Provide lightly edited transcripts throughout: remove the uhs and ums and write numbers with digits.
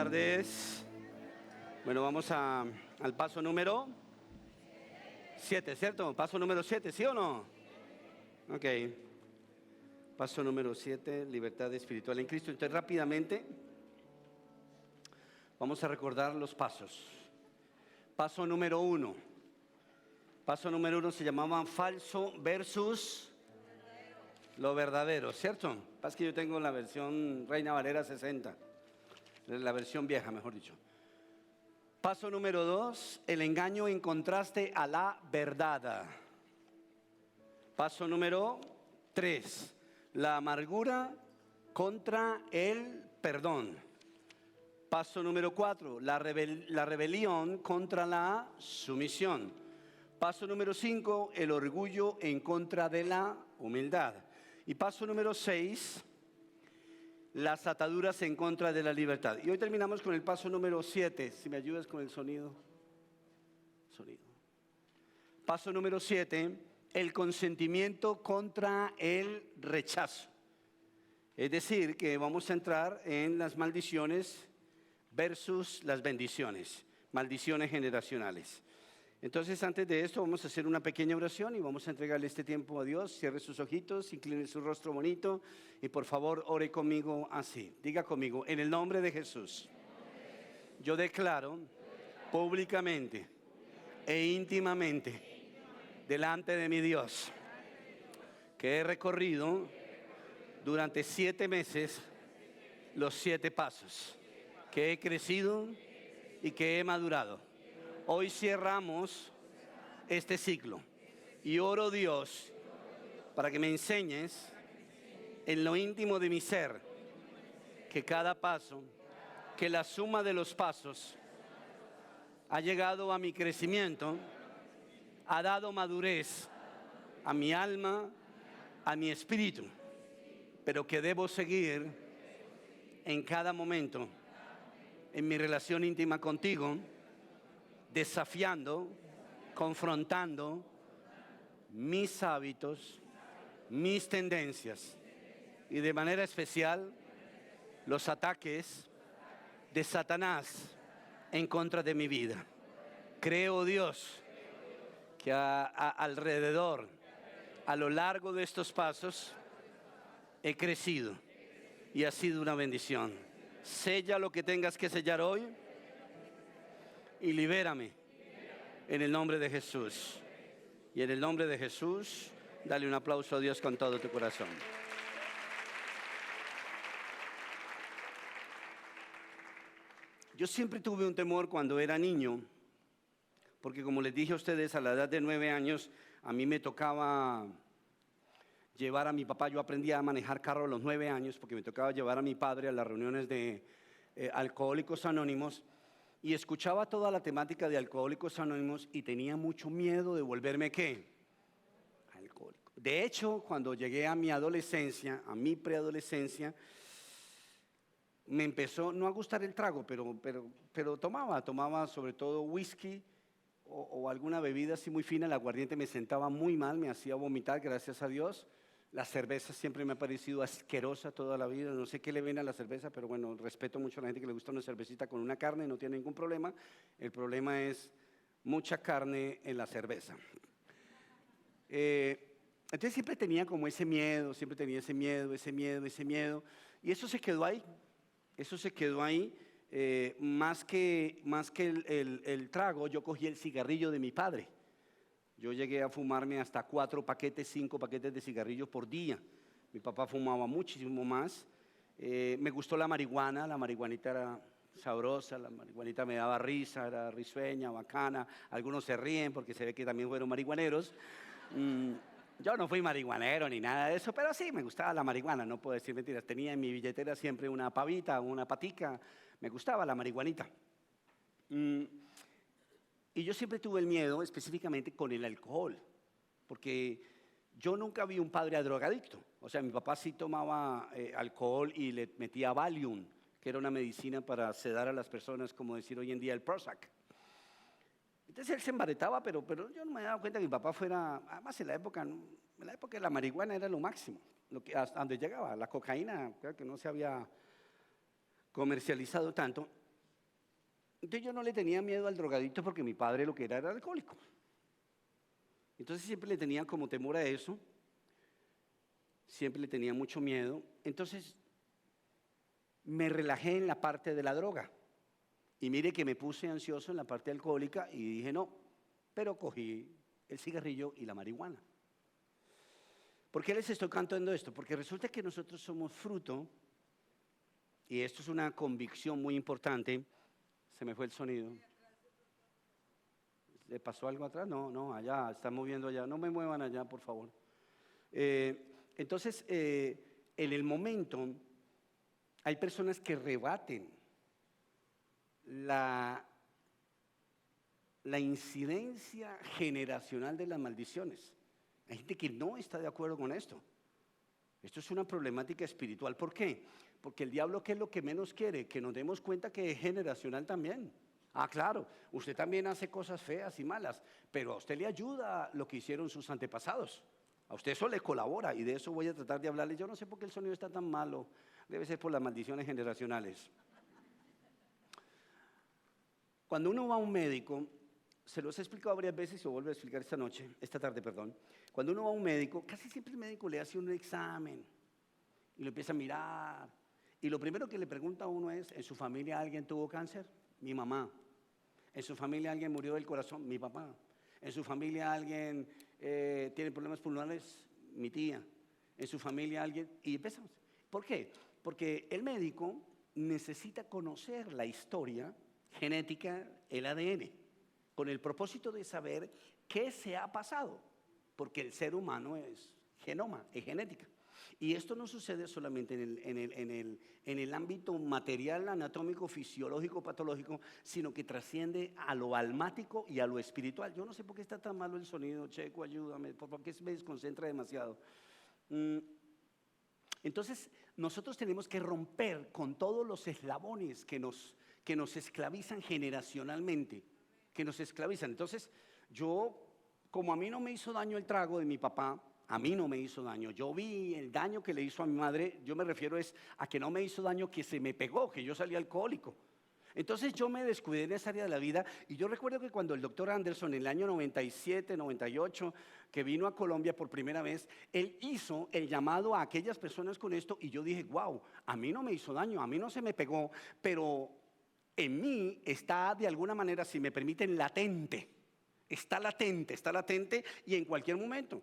tardes. Bueno, vamos al paso número 7, ¿cierto? Paso número 7, ¿sí o no? Ok. Paso número 7, libertad espiritual en Cristo. Entonces, rápidamente, vamos a recordar los pasos. Paso número 1. Paso número 1 se llamaba falso versus lo verdadero, ¿cierto? Pasa que yo tengo la versión Reina Valera 60, la versión vieja, mejor dicho. Paso número 2, el engaño en contraste a la verdad. Paso número 3, la amargura contra el perdón. Paso número 4, la rebelión contra la sumisión. Paso número 5, el orgullo en contra de la humildad. Y paso número 6, las ataduras en contra de la libertad. Y hoy terminamos con el paso número 7. Si me ayudas con el sonido. Paso número 7, el consentimiento contra el rechazo. Es decir, que vamos a entrar en las maldiciones versus las bendiciones. Maldiciones generacionales. Entonces, antes de esto, vamos a hacer una pequeña oración y vamos a entregarle este tiempo a Dios. Cierre sus ojitos, incline su rostro bonito y por favor, ore conmigo así. Diga conmigo, en el nombre de Jesús, yo declaro públicamente e íntimamente delante de mi Dios que he recorrido durante 7 meses los 7 pasos, que he crecido y que he madurado. Hoy cerramos este ciclo y oro, Dios, para que me enseñes en lo íntimo de mi ser que cada paso, que la suma de los pasos ha llegado a mi crecimiento, ha dado madurez a mi alma, a mi espíritu, pero que debo seguir en cada momento en mi relación íntima contigo, desafiando, confrontando mis hábitos, mis tendencias y de manera especial los ataques de Satanás en contra de mi vida. Creo, Dios, que alrededor, a lo largo de estos pasos, he crecido y ha sido una bendición. Sella lo que tengas que sellar hoy y libérame en el nombre de Jesús. Y en el nombre de Jesús, dale un aplauso a Dios con todo tu corazón. Yo siempre tuve un temor cuando era niño, porque como les dije a ustedes, a la edad de 9 años, a mí me tocaba llevar a mi papá. Yo aprendí a manejar carro a los 9 años, porque me tocaba llevar a mi padre a las reuniones de Alcohólicos Anónimos. Y escuchaba toda la temática de Alcohólicos Anónimos y tenía mucho miedo de volverme, ¿qué? Alcohólico. De hecho, cuando llegué a mi adolescencia, a mi preadolescencia, me empezó no a gustar el trago, pero tomaba sobre todo whisky o alguna bebida así muy fina. El aguardiente me sentaba muy mal, me hacía vomitar, gracias a Dios. La cerveza siempre me ha parecido asquerosa toda la vida. No sé qué le ven a la cerveza, pero bueno, respeto mucho a la gente que le gusta una cervecita con una carne, no tiene ningún problema. El problema es mucha carne en la cerveza. Entonces siempre tenía como ese miedo, siempre tenía ese miedo. Y eso se quedó ahí. Más que el trago, yo cogí el cigarrillo de mi padre. Yo llegué a fumarme hasta 4 paquetes, 5 paquetes de cigarrillos por día. Mi papá fumaba muchísimo más. Me gustó la marihuana, la marihuanita era sabrosa, la marihuanita me daba risa, era risueña, bacana. Algunos se ríen porque se ve que también fueron marihuaneros. Yo no fui marihuanero ni nada de eso, pero sí, me gustaba la marihuana, no puedo decir mentiras. Tenía en mi billetera siempre una pavita, una patica, me gustaba la marihuanita. Y yo siempre tuve el miedo, específicamente con el alcohol, porque yo nunca vi un padre drogadicto. O sea, mi papá sí tomaba alcohol y le metía Valium, que era una medicina para sedar a las personas, como decir hoy en día el Prozac. Entonces él se embaretaba, pero yo no me daba cuenta que mi papá fuera, además en la época de la marihuana era lo máximo, hasta donde llegaba. La cocaína, creo que no se había comercializado tanto. Entonces yo no le tenía miedo al drogadicto porque mi padre lo que era alcohólico. Entonces siempre le tenía como temor a eso, siempre le tenía mucho miedo. Entonces me relajé en la parte de la droga. Y mire que me puse ansioso en la parte alcohólica y dije no, pero cogí el cigarrillo y la marihuana. ¿Por qué les estoy contando esto? Porque resulta que nosotros somos fruto, y esto es una convicción muy importante. Se me fue el sonido. ¿Le pasó algo atrás? No, allá, están moviendo allá. No me muevan allá, por favor. Entonces, en el momento, hay personas que rebaten la incidencia generacional de las maldiciones. Hay gente que no está de acuerdo con esto. Esto es una problemática espiritual. ¿Por qué? Porque el diablo, ¿qué es lo que menos quiere? Que nos demos cuenta que es generacional también. Ah, claro, usted también hace cosas feas y malas, pero a usted le ayuda lo que hicieron sus antepasados. A usted eso le colabora y de eso voy a tratar de hablarle. Yo no sé por qué el sonido está tan malo. Debe ser por las maldiciones generacionales. Cuando uno va a un médico, se los he explicado varias veces y lo vuelvo a explicar esta tarde, perdón. Cuando uno va a un médico, casi siempre el médico le hace un examen y lo empieza a mirar. Y lo primero que le pregunta a uno es, ¿en su familia alguien tuvo cáncer? Mi mamá. ¿En su familia alguien murió del corazón? Mi papá. ¿En su familia alguien tiene problemas pulmonares? Mi tía. ¿En su familia alguien? Y empezamos. ¿Por qué? Porque el médico necesita conocer la historia genética, el ADN, con el propósito de saber qué se ha pasado, porque el ser humano es genoma, es genética. Y esto no sucede solamente en el ámbito material, anatómico, fisiológico, patológico, sino que trasciende a lo almático y a lo espiritual. Yo no sé por qué está tan malo el sonido, Checo, ayúdame, por qué se me desconcentra demasiado. Entonces, nosotros tenemos que romper con todos los eslabones que nos esclavizan generacionalmente, que nos esclavizan. Entonces, yo, como a mí no me hizo daño el trago de mi papá, a mí no me hizo daño. Yo vi el daño que le hizo a mi madre, yo me refiero a que no me hizo daño, que se me pegó, que yo salí alcohólico. Entonces yo me descuidé en esa área de la vida y yo recuerdo que cuando el doctor Anderson en el año 97, 98, que vino a Colombia por primera vez, él hizo el llamado a aquellas personas con esto y yo dije, wow, a mí no me hizo daño, a mí no se me pegó, pero en mí está de alguna manera, si me permiten, está latente y en cualquier momento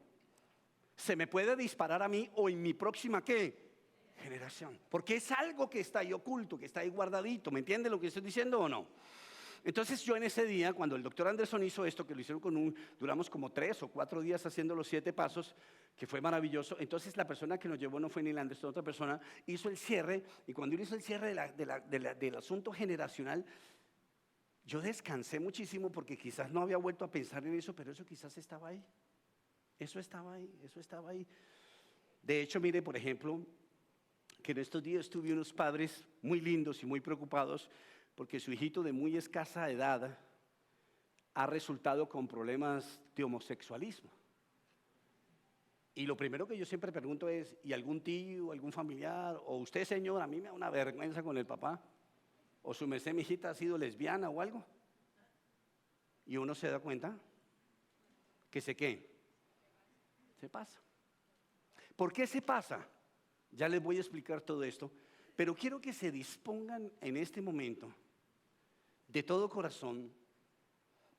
se me puede disparar a mí o en mi próxima, ¿qué? Generación. Porque es algo que está ahí oculto, que está ahí guardadito. ¿Me entiende lo que estoy diciendo o no? Entonces yo en ese día, cuando el doctor Anderson hizo esto, que lo hicieron duramos como 3 o 4 días haciendo los 7 pasos, que fue maravilloso. Entonces la persona que nos llevó no fue Neil Anderson, otra persona, hizo el cierre. Y cuando él hizo el cierre del asunto generacional, yo descansé muchísimo porque quizás no había vuelto a pensar en eso, pero eso quizás estaba ahí. Eso estaba ahí. De hecho, mire, por ejemplo, que en estos días tuve unos padres muy lindos y muy preocupados porque su hijito de muy escasa edad ha resultado con problemas de homosexualismo. Y lo primero que yo siempre pregunto es, ¿y algún tío, algún familiar, o usted, señor, a mí me da una vergüenza con el papá? ¿O su merced, mi hijita, ha sido lesbiana o algo? Y uno se da cuenta que se pasa. ¿Por qué se pasa? Ya les voy a explicar todo esto, pero quiero que se dispongan en este momento, de todo corazón,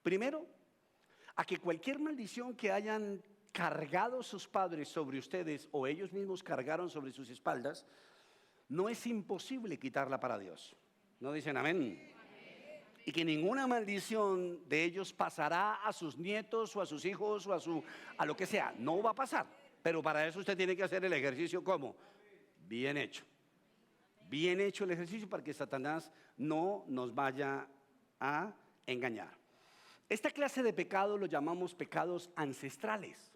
primero, a que cualquier maldición que hayan cargado sus padres sobre ustedes o ellos mismos cargaron sobre sus espaldas, no es imposible quitarla para Dios. ¿No dicen amén? Y que ninguna maldición de ellos pasará a sus nietos o a sus hijos o a lo que sea. No va a pasar. Pero para eso usted tiene que hacer el ejercicio ¿cómo? Bien hecho. Bien hecho el ejercicio para que Satanás no nos vaya a engañar. Esta clase de pecado lo llamamos pecados ancestrales.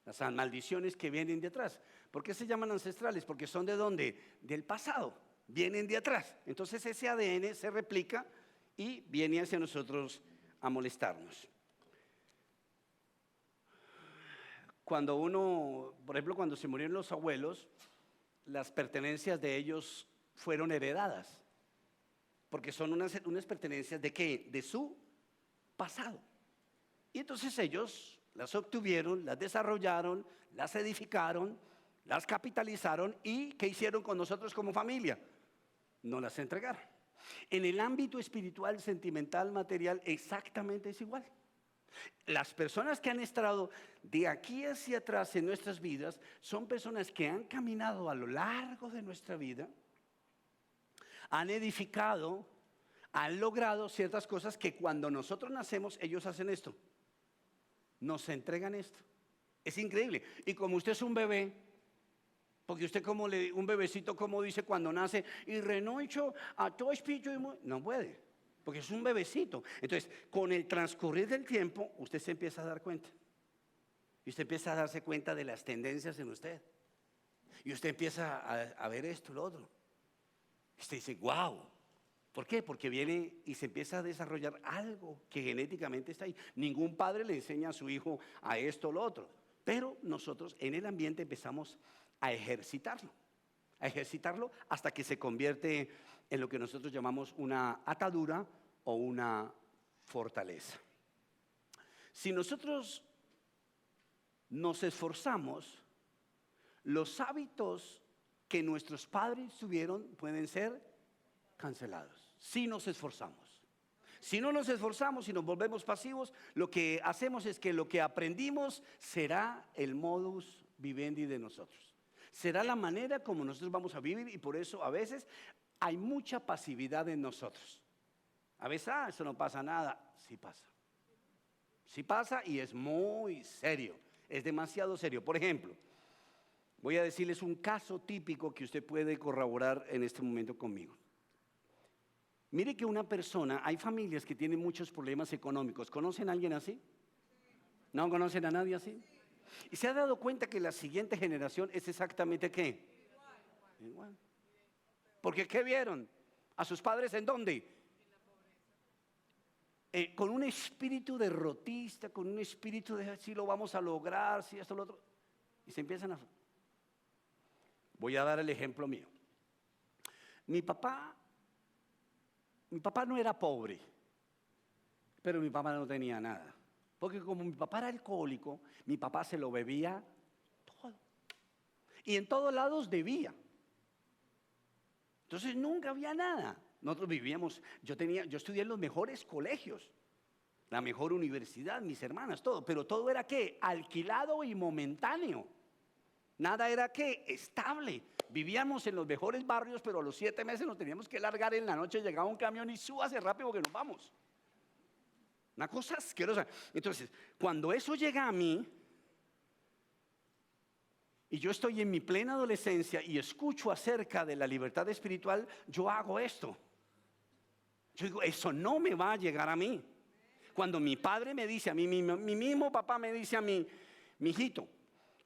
Las maldiciones que vienen de atrás. ¿Por qué se llaman ancestrales? Porque son ¿de dónde? Del pasado. Vienen de atrás. Entonces ese ADN se replica y viene hacia nosotros a molestarnos. Cuando uno, por ejemplo, cuando se murieron los abuelos, las pertenencias de ellos fueron heredadas. porque son unas pertenencias ¿de qué? De su pasado. Y entonces ellos las obtuvieron, las desarrollaron, las edificaron, las capitalizaron y ¿qué hicieron con nosotros como familia? Nos las entregaron. En el ámbito espiritual, sentimental, material, exactamente es igual. Las personas que han estado de aquí hacia atrás en nuestras vidas son personas que han caminado a lo largo de nuestra vida, han edificado, han logrado ciertas cosas que cuando nosotros nacemos ellos hacen esto, nos entregan esto. Es increíble. Y como usted es un bebé, porque usted como un bebecito como dice cuando nace y renuncio a todo espíritu, no puede, porque es un bebecito. Entonces, con el transcurrir del tiempo, usted se empieza a dar cuenta. Y usted empieza a darse cuenta de las tendencias en usted. Y usted empieza a ver esto, lo otro. Y usted dice, wow. ¿Por qué? Porque viene y se empieza a desarrollar algo que genéticamente está ahí. Ningún padre le enseña a su hijo a esto o lo otro. Pero nosotros en el ambiente empezamos a ejercitarlo hasta que se convierte en lo que nosotros llamamos una atadura o una fortaleza. Si nosotros nos esforzamos, los hábitos que nuestros padres tuvieron pueden ser cancelados. Si nos esforzamos. Si no nos esforzamos y nos volvemos pasivos, lo que hacemos es que lo que aprendimos será el modus vivendi de nosotros. Será la manera como nosotros vamos a vivir y por eso a veces hay mucha pasividad en nosotros. A veces, eso no pasa nada. Sí pasa. Sí pasa y es muy serio. Es demasiado serio. Por ejemplo, voy a decirles un caso típico que usted puede corroborar en este momento conmigo. Mire que una persona, hay familias que tienen muchos problemas económicos. ¿Conocen a alguien así? ¿No conocen a nadie así? Y se ha dado cuenta que la siguiente generación es exactamente ¿qué? Igual. Porque ¿qué vieron? ¿A sus padres en dónde? Con un espíritu derrotista, con un espíritu de si lo vamos a lograr, si esto, lo otro. Y se empiezan a... Voy a dar el ejemplo mío. Mi papá no era pobre, pero mi papá no tenía nada. Porque como mi papá era alcohólico, mi papá se lo bebía todo. Y en todos lados debía. Entonces nunca había nada. Nosotros vivíamos, yo estudié en los mejores colegios, la mejor universidad, mis hermanas, todo. Pero todo era ¿qué? Alquilado y momentáneo. Nada era ¿qué? Estable. Vivíamos en los mejores barrios, pero a los 7 meses nos teníamos que largar en la noche, llegaba un camión y súbase rápido porque nos vamos. Una cosa asquerosa. Entonces, cuando eso llega a mí, y yo estoy en mi plena adolescencia y escucho acerca de la libertad espiritual, yo hago esto. Yo digo, eso no me va a llegar a mí. Cuando mi padre me dice a mí, mi mismo papá me dice a mí, mijito,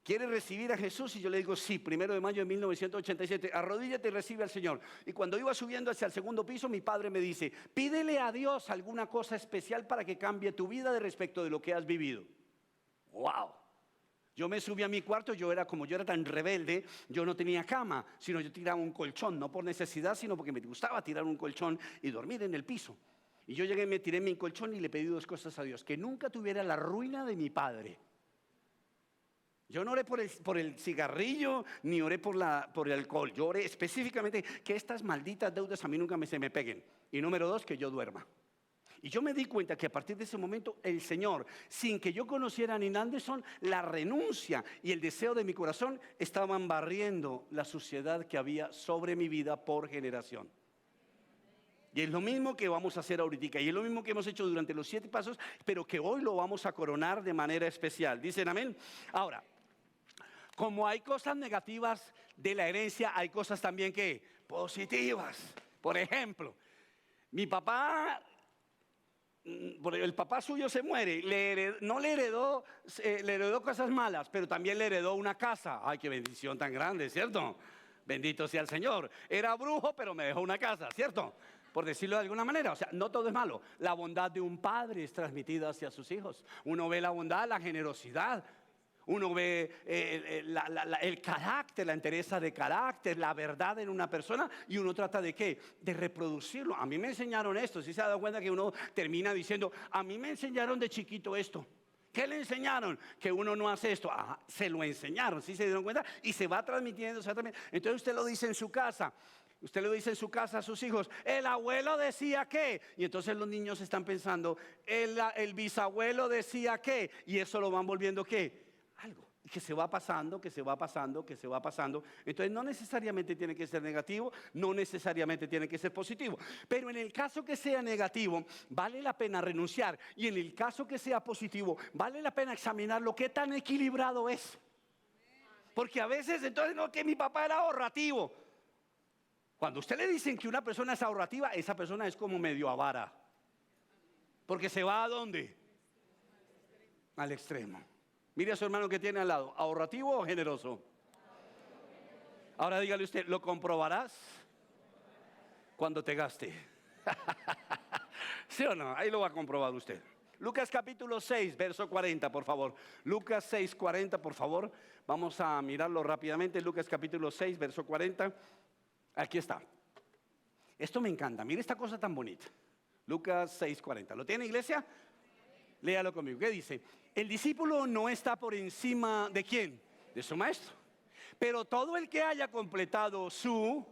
¿quieres recibir a Jesús? Y yo le digo, sí, 1 de mayo de 1987, arrodíllate y recibe al Señor. Y cuando iba subiendo hacia el segundo piso, mi padre me dice, pídele a Dios alguna cosa especial para que cambie tu vida de respecto de lo que has vivido. ¡Wow! Yo me subí a mi cuarto, como yo era tan rebelde, yo no tenía cama, sino yo tiraba un colchón, no por necesidad, sino porque me gustaba tirar un colchón y dormir en el piso. Y yo llegué, me tiré en mi colchón y le pedí 2 cosas a Dios, que nunca tuviera la ruina de mi padre. Yo no oré por el cigarrillo, ni oré por el alcohol. Yo oré específicamente que estas malditas deudas a mí nunca se me peguen. Y número 2, que yo duerma. Y yo me di cuenta que a partir de ese momento el Señor, sin que yo conociera a Nina Anderson, la renuncia y el deseo de mi corazón estaban barriendo la suciedad que había sobre mi vida por generación. Y es lo mismo que vamos a hacer ahorita, y es lo mismo que hemos hecho durante los 7 pasos, pero que hoy lo vamos a coronar de manera especial. ¿Dicen amén? Ahora, como hay cosas negativas de la herencia, hay cosas también que positivas. Por ejemplo, mi papá, el papá suyo se muere, le heredó cosas malas, pero también le heredó una casa. Ay, qué bendición tan grande, ¿cierto? Bendito sea el Señor. Era brujo, pero me dejó una casa, ¿cierto? Por decirlo de alguna manera, o sea, no todo es malo. La bondad de un padre es transmitida hacia sus hijos. Uno ve la bondad, la generosidad. Uno ve el carácter, la entereza de carácter, la verdad en una persona, y uno trata de ¿qué? De reproducirlo. A mí me enseñaron esto. ¿Sí se ha dado cuenta que uno termina diciendo, a mí me enseñaron de chiquito esto? ¿Qué le enseñaron? Que uno no hace esto. Ajá, se lo enseñaron, ¿sí se dieron cuenta? Y se va transmitiendo, Entonces usted lo dice en su casa. Usted lo dice en su casa a sus hijos, el abuelo decía que, y entonces los niños están pensando, el bisabuelo decía que, y eso lo van volviendo ¿qué? Algo, y que se va pasando, que se va pasando, que se va pasando. Entonces no necesariamente tiene que ser negativo, no necesariamente tiene que ser positivo, pero en el caso que sea negativo, vale la pena renunciar, y en el caso que sea positivo, vale la pena examinar lo que tan equilibrado es. Porque a veces entonces no, que mi papá era ahorrativo. Cuando usted le dicen que una persona es ahorrativa, esa persona es como medio avara. Porque se va ¿a dónde? Al extremo. Mire a su hermano que tiene al lado, ¿ahorrativo o generoso? Ahora dígale usted, ¿lo comprobarás cuando te gaste? ¿Sí o no? Ahí lo va a comprobar usted. Lucas capítulo 6, verso 40, por favor. Lucas 6, 40, por favor. Vamos a mirarlo rápidamente. Lucas capítulo 6, verso 40. Aquí está. Esto me encanta. Mire esta cosa tan bonita. Lucas 6:40. ¿Lo tiene, iglesia? Léalo conmigo. ¿Qué dice? El discípulo no está por encima ¿de quién? De su maestro. Pero todo el que haya completado su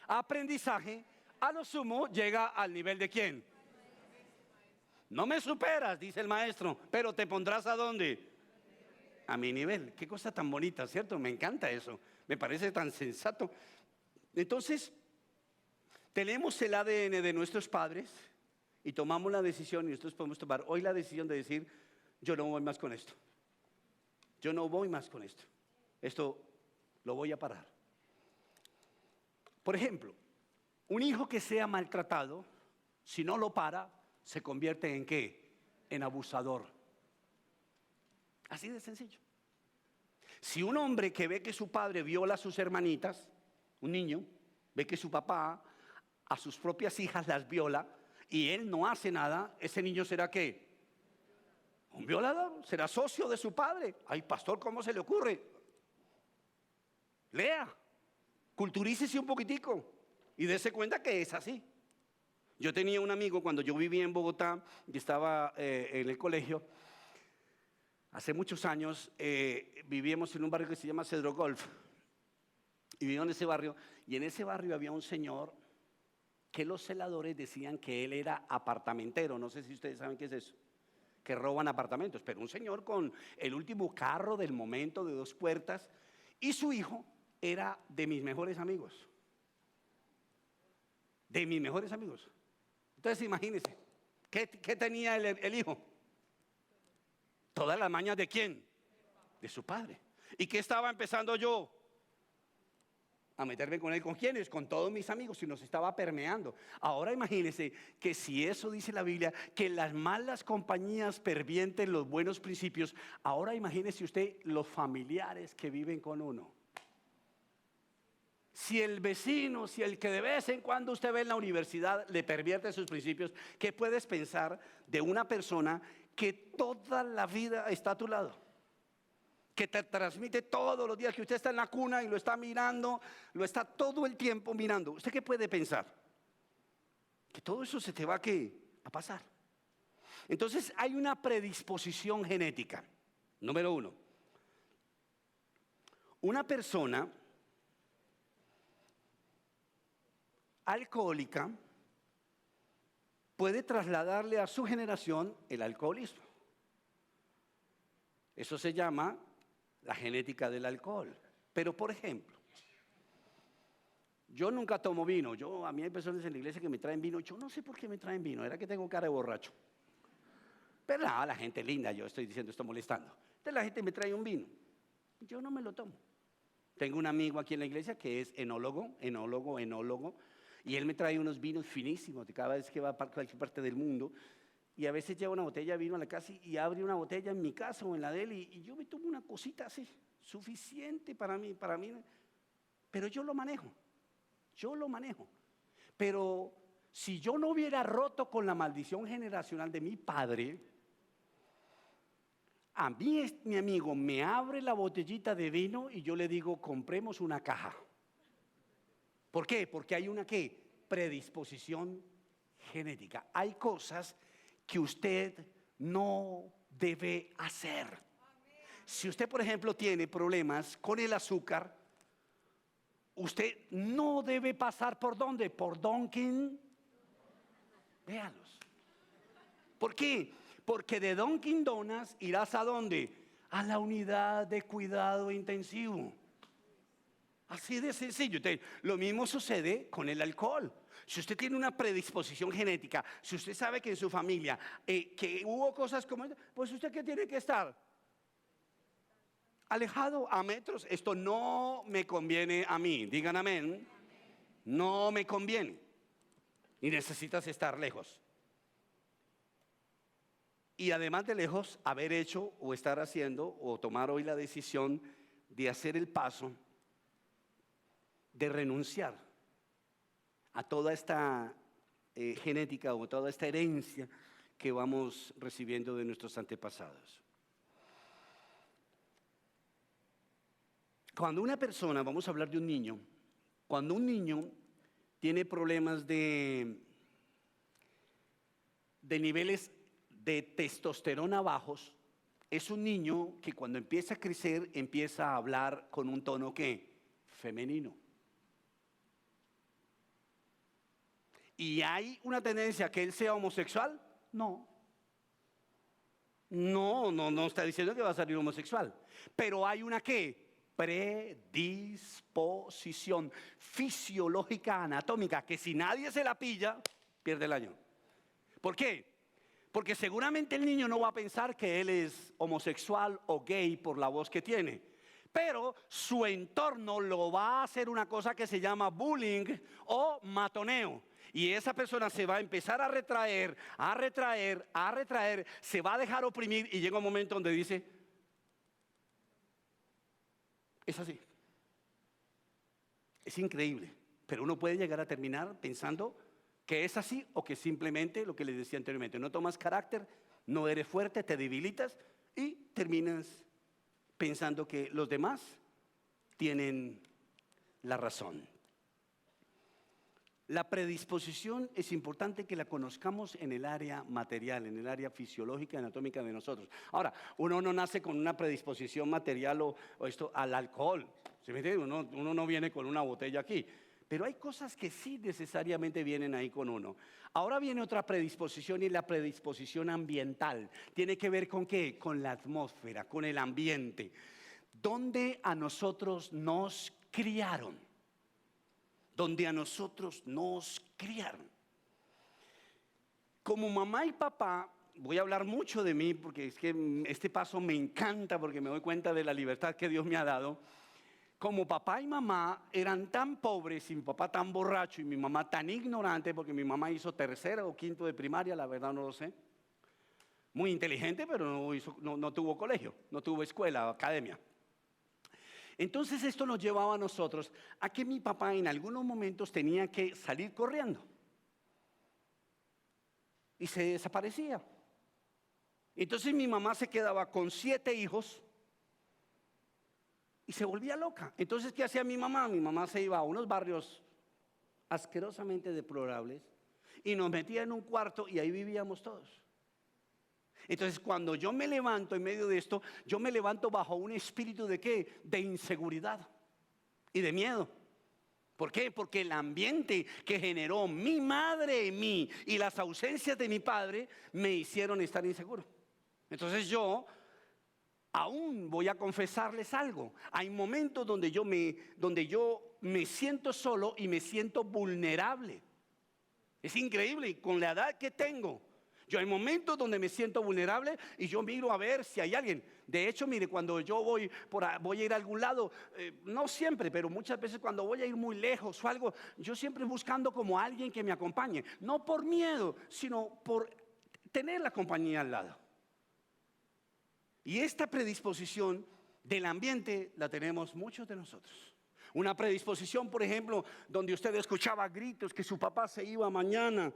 aprendizaje, a lo sumo llega al nivel ¿de quién? No me superas, dice el maestro, pero te pondrás ¿a dónde? A mi nivel. Qué cosa tan bonita, ¿cierto? Me encanta eso. Me parece tan sensato. Entonces, tenemos el ADN de nuestros padres y tomamos la decisión, y nosotros podemos tomar hoy la decisión de decir, yo no voy más con esto. Yo no voy más con esto. Esto lo voy a parar. Por ejemplo, un hijo que sea maltratado, si no lo para, se convierte ¿en qué? En abusador. Así de sencillo. Si un hombre que ve que su padre viola a sus hermanitas, un niño, ve que su papá a sus propias hijas las viola y él no hace nada, ese niño será ¿qué? Un violador, será socio de su padre. Ay, pastor, ¿cómo se le ocurre? Lea, culturícese un poquitico y dése cuenta que es así. Yo tenía un amigo cuando yo vivía en Bogotá y estaba en el colegio. Hace muchos años vivíamos en un barrio que se llama Cedro Golf. Y vivió en ese barrio, y en ese barrio había un señor que los celadores decían que él era apartamentero. No sé si ustedes saben qué es eso, que roban apartamentos, pero un señor con el último carro del momento de 2 puertas, y su hijo era de mis mejores amigos. De mis mejores amigos. Entonces imagínense, ¿qué tenía el hijo? Todas las mañas ¿de quién? De su padre. ¿Y qué estaba empezando yo? A meterme con él. ¿Con quiénes? Con todos mis amigos, y nos estaba permeando. Ahora imagínense que si eso dice la Biblia, que las malas compañías pervienten los buenos principios, ahora imagínese usted los familiares que viven con uno. Si el vecino, si el que de vez en cuando usted ve en la universidad le pervierte sus principios, ¿qué puedes pensar de una persona que toda la vida está a tu lado? Que te transmite todos los días, que usted está en la cuna y lo está mirando, lo está todo el tiempo mirando. ¿Usted qué puede pensar? Que todo eso se te va a pasar. Entonces hay una predisposición genética. Número 1. Una persona alcohólica puede trasladarle a su generación el alcoholismo. Eso se llama la genética del alcohol. Pero, por ejemplo, yo nunca tomo vino. A mí hay personas en la iglesia que me traen vino. Yo no sé por qué me traen vino. Era que tengo cara de borracho. Pero nada, la gente linda, yo estoy diciendo esto molestando. Entonces la gente me trae un vino. Yo no me lo tomo. Tengo un amigo aquí en la iglesia que es enólogo. Y él me trae unos vinos finísimos de cada vez que va a cualquier parte del mundo. Y a veces lleva una botella de vino a la casa y abre una botella en mi casa o en la de él, y yo me tomo una cosita así, suficiente para mí. Pero yo lo manejo. Pero si yo no hubiera roto con la maldición generacional de mi padre, A mí mi amigo me abre la botellita de vino y yo le digo, compremos una caja. ¿Por qué? Porque hay una ¿qué? Predisposición genética. Hay cosas que usted no debe hacer. Si usted, por ejemplo, tiene problemas con el azúcar, usted no debe pasar ¿por dónde? Por Dunkin'. Véalos. ¿Por qué? Porque de Dunkin' Donuts irás ¿a dónde? A la unidad de cuidado intensivo. Así de sencillo. Entonces, lo mismo sucede con el alcohol. Si usted tiene una predisposición genética, si usted sabe que en su familia que hubo cosas como esta, pues usted ¿qué tiene que estar? Alejado a metros. Esto no me conviene a mí. Digan amén. No me conviene. Y necesitas estar lejos. Y además de lejos, haber hecho o estar haciendo o tomar hoy la decisión de hacer el paso de renunciar a toda esta genética o toda esta herencia que vamos recibiendo de nuestros antepasados. Cuando una persona, vamos a hablar de un niño, cuando un niño tiene problemas de niveles de testosterona bajos, es un niño que cuando empieza a crecer empieza a hablar con un tono ¿qué? Femenino. ¿Y hay una tendencia a que él sea homosexual? No. No está diciendo que va a salir homosexual. Pero hay una ¿qué? Predisposición fisiológica anatómica que si nadie se la pilla, pierde el año. ¿Por qué? Porque seguramente el niño no va a pensar que él es homosexual o gay por la voz que tiene. Pero su entorno lo va a hacer una cosa que se llama bullying o matoneo. Y esa persona se va a empezar a retraer, se va a dejar oprimir y llega un momento donde dice, es así. Es increíble, pero uno puede llegar a terminar pensando que es así o que simplemente lo que les decía anteriormente, no tomas carácter, no eres fuerte, te debilitas y terminas pensando que los demás tienen la razón. La predisposición es importante que la conozcamos en el área material, en el área fisiológica y anatómica de nosotros. Ahora, uno no nace con una predisposición material o esto al alcohol. ¿Sí me entiende? Uno no viene con una botella aquí. Pero hay cosas que sí necesariamente vienen ahí con uno. Ahora viene otra predisposición y la predisposición ambiental. Tiene que ver con ¿qué? Con la atmósfera, con el ambiente. Donde a nosotros nos criaron. Donde a nosotros nos criaron. Como mamá y papá, voy a hablar mucho de mí porque es que este paso me encanta porque me doy cuenta de la libertad que Dios me ha dado. Como papá y mamá eran tan pobres y mi papá tan borracho y mi mamá tan ignorante porque mi mamá hizo tercero o quinto de primaria, la verdad no lo sé. Muy inteligente, pero no tuvo colegio, no tuvo escuela, academia. Entonces esto nos llevaba a nosotros a que mi papá en algunos momentos tenía que salir corriendo. Y se desaparecía. Entonces mi mamá se quedaba con 7 hijos y se volvía loca. Entonces, ¿qué hacía mi mamá? Mi mamá se iba a unos barrios asquerosamente deplorables y nos metía en un cuarto y ahí vivíamos todos. Entonces, cuando yo me levanto en medio de esto, yo me levanto bajo un espíritu de ¿qué? De inseguridad y de miedo. ¿Por qué? Porque el ambiente que generó mi madre en mí y las ausencias de mi padre me hicieron estar inseguro. Entonces yo aún voy a confesarles algo. Hay momentos donde yo me siento solo y me siento vulnerable. Es increíble, con la edad que tengo. Yo hay momentos donde me siento vulnerable y yo miro a ver si hay alguien. De hecho, mire, cuando yo voy a ir a algún lado, no siempre, pero muchas veces cuando voy a ir muy lejos o algo, yo siempre buscando como alguien que me acompañe. No por miedo, sino por tener la compañía al lado. Y esta predisposición del ambiente la tenemos muchos de nosotros. Una predisposición, por ejemplo, donde usted escuchaba gritos que su papá se iba mañana,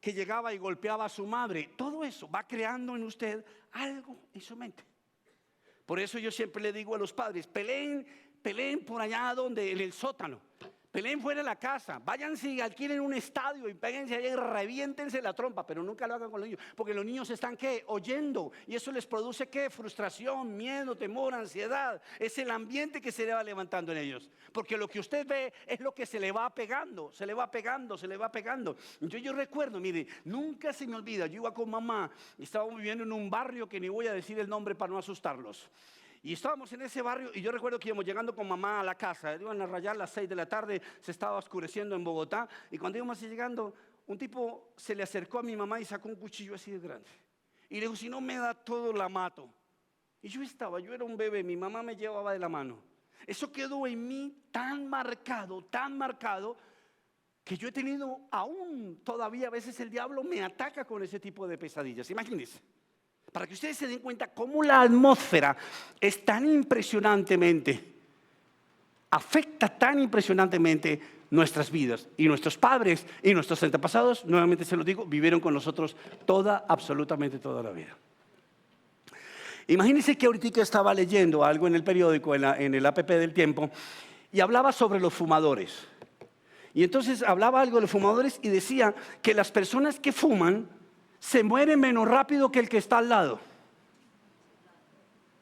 que llegaba y golpeaba a su madre. Todo eso va creando en usted algo en su mente. Por eso yo siempre le digo a los padres, peleen por allá donde, en el sótano. Peleen fuera de la casa, váyanse y alquilen un estadio y péguense ahí y reviéntense la trompa, pero nunca lo hagan con los niños, porque los niños están ¿qué? Oyendo, y eso les produce ¿qué? Frustración, miedo, temor, ansiedad. Es el ambiente que se le va levantando en ellos, porque lo que usted ve es lo que se le va pegando, se le va pegando, se le va pegando. Yo recuerdo, mire, nunca se me olvida, yo iba con mamá, estábamos viviendo en un barrio que ni voy a decir el nombre para no asustarlos. Y estábamos en ese barrio y yo recuerdo que íbamos llegando con mamá a la casa. Iban a rayar las 6 de la tarde, se estaba oscureciendo en Bogotá. Y cuando íbamos así llegando, un tipo se le acercó a mi mamá y sacó un cuchillo así de grande. Y le dijo, si no me da todo, la mato. Y yo era un bebé, mi mamá me llevaba de la mano. Eso quedó en mí tan marcado, que yo he tenido aún todavía a veces el diablo me ataca con ese tipo de pesadillas. Imagínense. Para que ustedes se den cuenta cómo la atmósfera es tan impresionantemente, afecta tan impresionantemente nuestras vidas. Y nuestros padres y nuestros antepasados, nuevamente se los digo, vivieron con nosotros absolutamente toda la vida. Imagínense que ahorita estaba leyendo algo en el periódico, en el APP del Tiempo, y hablaba sobre los fumadores. Y entonces hablaba algo de los fumadores y decía que las personas que fuman se muere menos rápido que el que está al lado.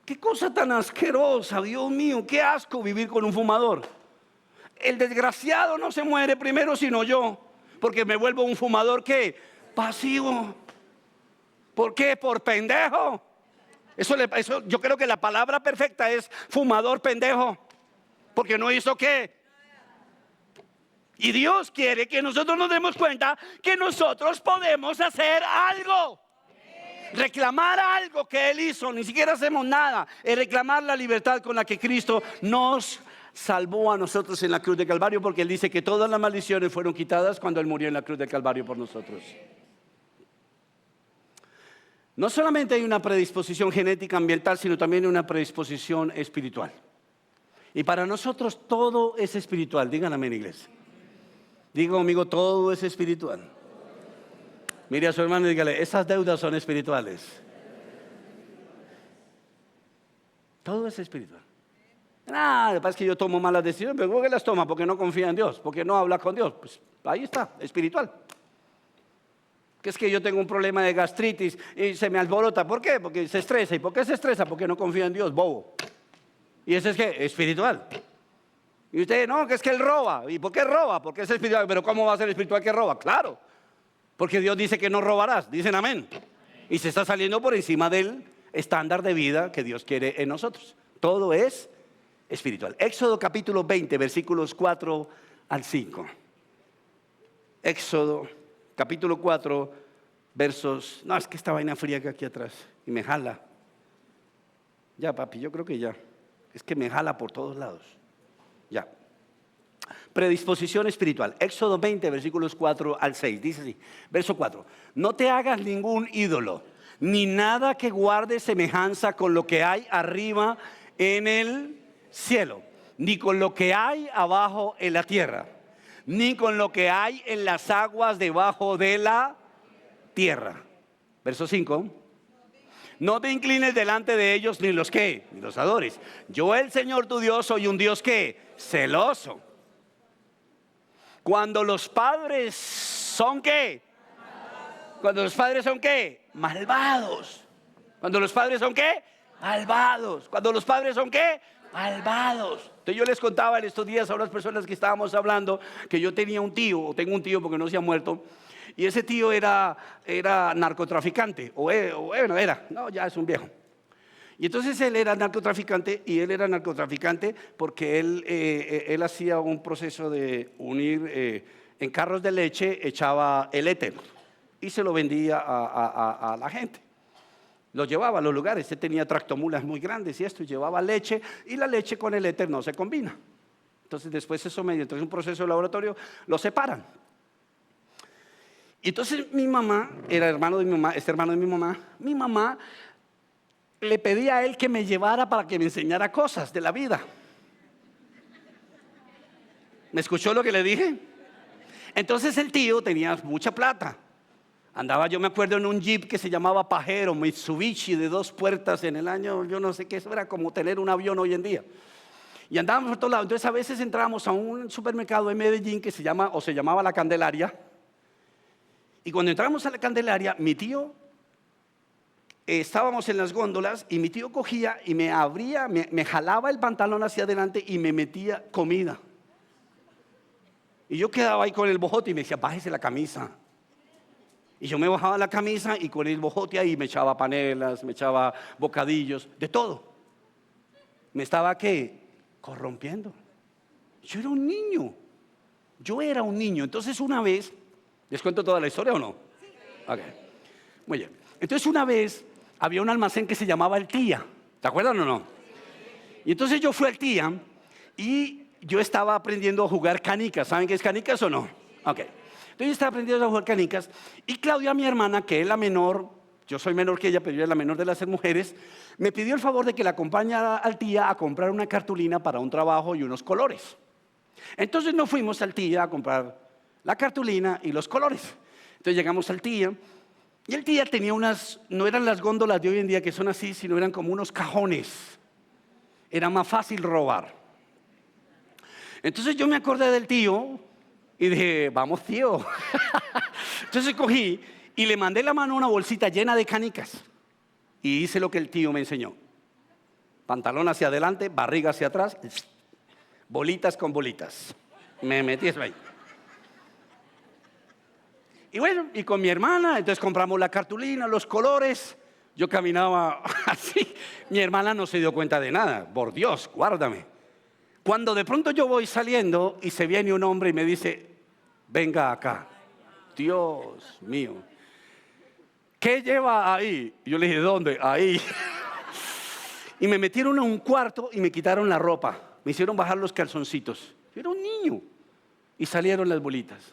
Qué cosa tan asquerosa, Dios mío, qué asco vivir con un fumador. El desgraciado no se muere primero sino yo, porque me vuelvo un fumador ¿qué? Pasivo. ¿Por qué? Por pendejo. Eso yo creo que la palabra perfecta es fumador pendejo, porque no hizo ¿qué? Y Dios quiere que nosotros nos demos cuenta que nosotros podemos hacer algo. Reclamar algo que Él hizo, ni siquiera hacemos nada. Es reclamar la libertad con la que Cristo nos salvó a nosotros en la cruz de Calvario, porque Él dice que todas las maldiciones fueron quitadas cuando Él murió en la cruz de Calvario por nosotros. No solamente hay una predisposición genética ambiental, sino también una predisposición espiritual. Y para nosotros todo es espiritual. Digan amén, iglesia. Diga conmigo, todo es espiritual. Mire a su hermano y dígale, esas deudas son espirituales. Todo es espiritual. Lo que pasa es que yo tomo malas decisiones, pero ¿por qué las toma? Porque no confía en Dios, porque no habla con Dios. Pues ahí está, espiritual. Que es que yo tengo un problema de gastritis y se me alborota. ¿Por qué? Porque se estresa. ¿Y por qué se estresa? Porque no confía en Dios, bobo. Y eso es ¿qué? Espiritual. Y usted, no, que es que él roba. ¿Y por qué roba? Porque es espiritual. Pero ¿cómo va a ser espiritual que roba? Claro, porque Dios dice que no robarás. Dicen amén. Y se está saliendo por encima del estándar de vida que Dios quiere en nosotros. Todo es espiritual. Éxodo capítulo 20, versículos 4 al 5. Éxodo capítulo 4, versos... No, es que esta vaina fría que aquí atrás y me jala. Ya, papi, yo creo que ya. Es que me jala por todos lados. Ya. Predisposición espiritual. Éxodo 20, versículos 4 al 6. Dice así, verso 4. No te hagas ningún ídolo, ni nada que guarde semejanza con lo que hay arriba en el cielo, ni con lo que hay abajo en la tierra, ni con lo que hay en las aguas debajo de la tierra. Verso 5. No te inclines delante de ellos ni los ¿qué? Ni los adores. Yo, el Señor tu Dios, soy un Dios ¿qué? Celoso. Cuando los padres son ¿qué? Cuando los padres son ¿qué? Malvados. Cuando los padres son ¿qué? Malvados. Cuando los padres son ¿qué? Malvados. Entonces yo les contaba en estos días a unas personas que estábamos hablando que yo tenía un tío, o tengo un tío porque no se ha muerto. Y ese tío era narcotraficante, no, ya es un viejo. Y entonces él era narcotraficante, y él era narcotraficante porque él hacía un proceso de unir, en carros de leche echaba el éter y se lo vendía a la gente. Lo llevaba a los lugares, él tenía tractomulas muy grandes y esto, y llevaba leche, y la leche con el éter no se combina. Entonces después eso mediante un proceso de laboratorio lo separan. Y entonces mi mamá, era hermano de mi mamá, hermano de mi mamá le pedía a él que me llevara para que me enseñara cosas de la vida. ¿Me escuchó lo que le dije? Entonces el tío tenía mucha plata. Andaba, yo me acuerdo, en un Jeep que se llamaba Pajero, Mitsubishi, de 2 puertas en el año, yo no sé qué, eso era como tener un avión hoy en día. Y andábamos por todos lados. Entonces a veces entrábamos a un supermercado en Medellín que se llamaba La Candelaria. Y cuando entramos a La Candelaria, mi tío, estábamos en las góndolas y mi tío cogía y me abría, me jalaba el pantalón hacia adelante y me metía comida. Y yo quedaba ahí con el bojote y me decía, bájese la camisa. Y yo me bajaba la camisa y con el bojote ahí me echaba panelas, me echaba bocadillos, de todo. Me estaba, ¿qué? Corrompiendo. Yo era un niño. Entonces una vez, ¿les cuento toda la historia o no? Sí. Ok. Muy bien. Entonces una vez había un almacén que se llamaba El Tía. ¿Te acuerdan o no? Y entonces yo fui al Tía y yo estaba aprendiendo a jugar canicas. ¿Saben qué es canicas o no? Ok. Entonces yo estaba aprendiendo a jugar canicas y Claudia, mi hermana, que es la menor, yo soy menor que ella, pero ella es la menor de las mujeres, me pidió el favor de que la acompañara al Tía a comprar una cartulina para un trabajo y unos colores. Entonces nos fuimos al Tía a comprar la cartulina y los colores. Entonces llegamos al Tía y el Tía tenía no eran las góndolas de hoy en día que son así, sino eran como unos cajones. Era más fácil robar. Entonces yo me acordé del tío y dije, vamos tío. Entonces cogí y le mandé la mano a una bolsita llena de canicas y hice lo que el tío me enseñó. Pantalón hacia adelante, barriga hacia atrás, bolitas con bolitas. Me metí eso ahí. Y bueno, y con mi hermana, entonces compramos la cartulina, los colores. Yo caminaba así. Mi hermana no se dio cuenta de nada. Por Dios, guárdame. Cuando de pronto yo voy saliendo y se viene un hombre y me dice, venga acá. Dios mío. ¿Qué lleva ahí? Y yo le dije, ¿dónde? Ahí. Y me metieron a un cuarto y me quitaron la ropa. Me hicieron bajar los calzoncitos. Yo era un niño. Y salieron las bolitas.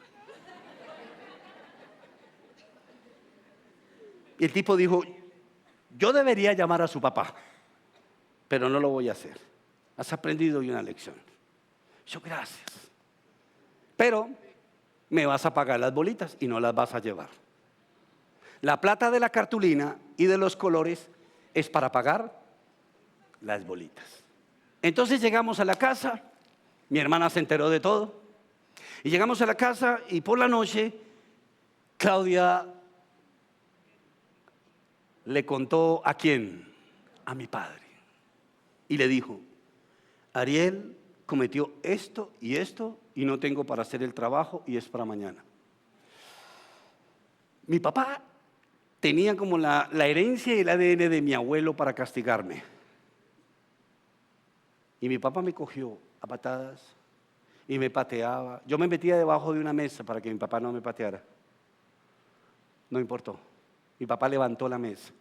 Y el tipo dijo, yo debería llamar a su papá, pero no lo voy a hacer. Has aprendido hoy una lección. Yo, gracias. Pero me vas a pagar las bolitas y no las vas a llevar. La plata de la cartulina y de los colores es para pagar las bolitas. Entonces llegamos a la casa, mi hermana se enteró de todo, y llegamos a la casa y por la noche Claudia le contó ¿a quién? A mi padre. Y le dijo, Ariel cometió esto y no tengo para hacer el trabajo y es para mañana. Mi papá tenía como la herencia y el ADN de mi abuelo para castigarme. Y mi papá me cogió a patadas y me pateaba. Yo me metía debajo de una mesa para que mi papá no me pateara. No importó. Mi papá levantó la mesa.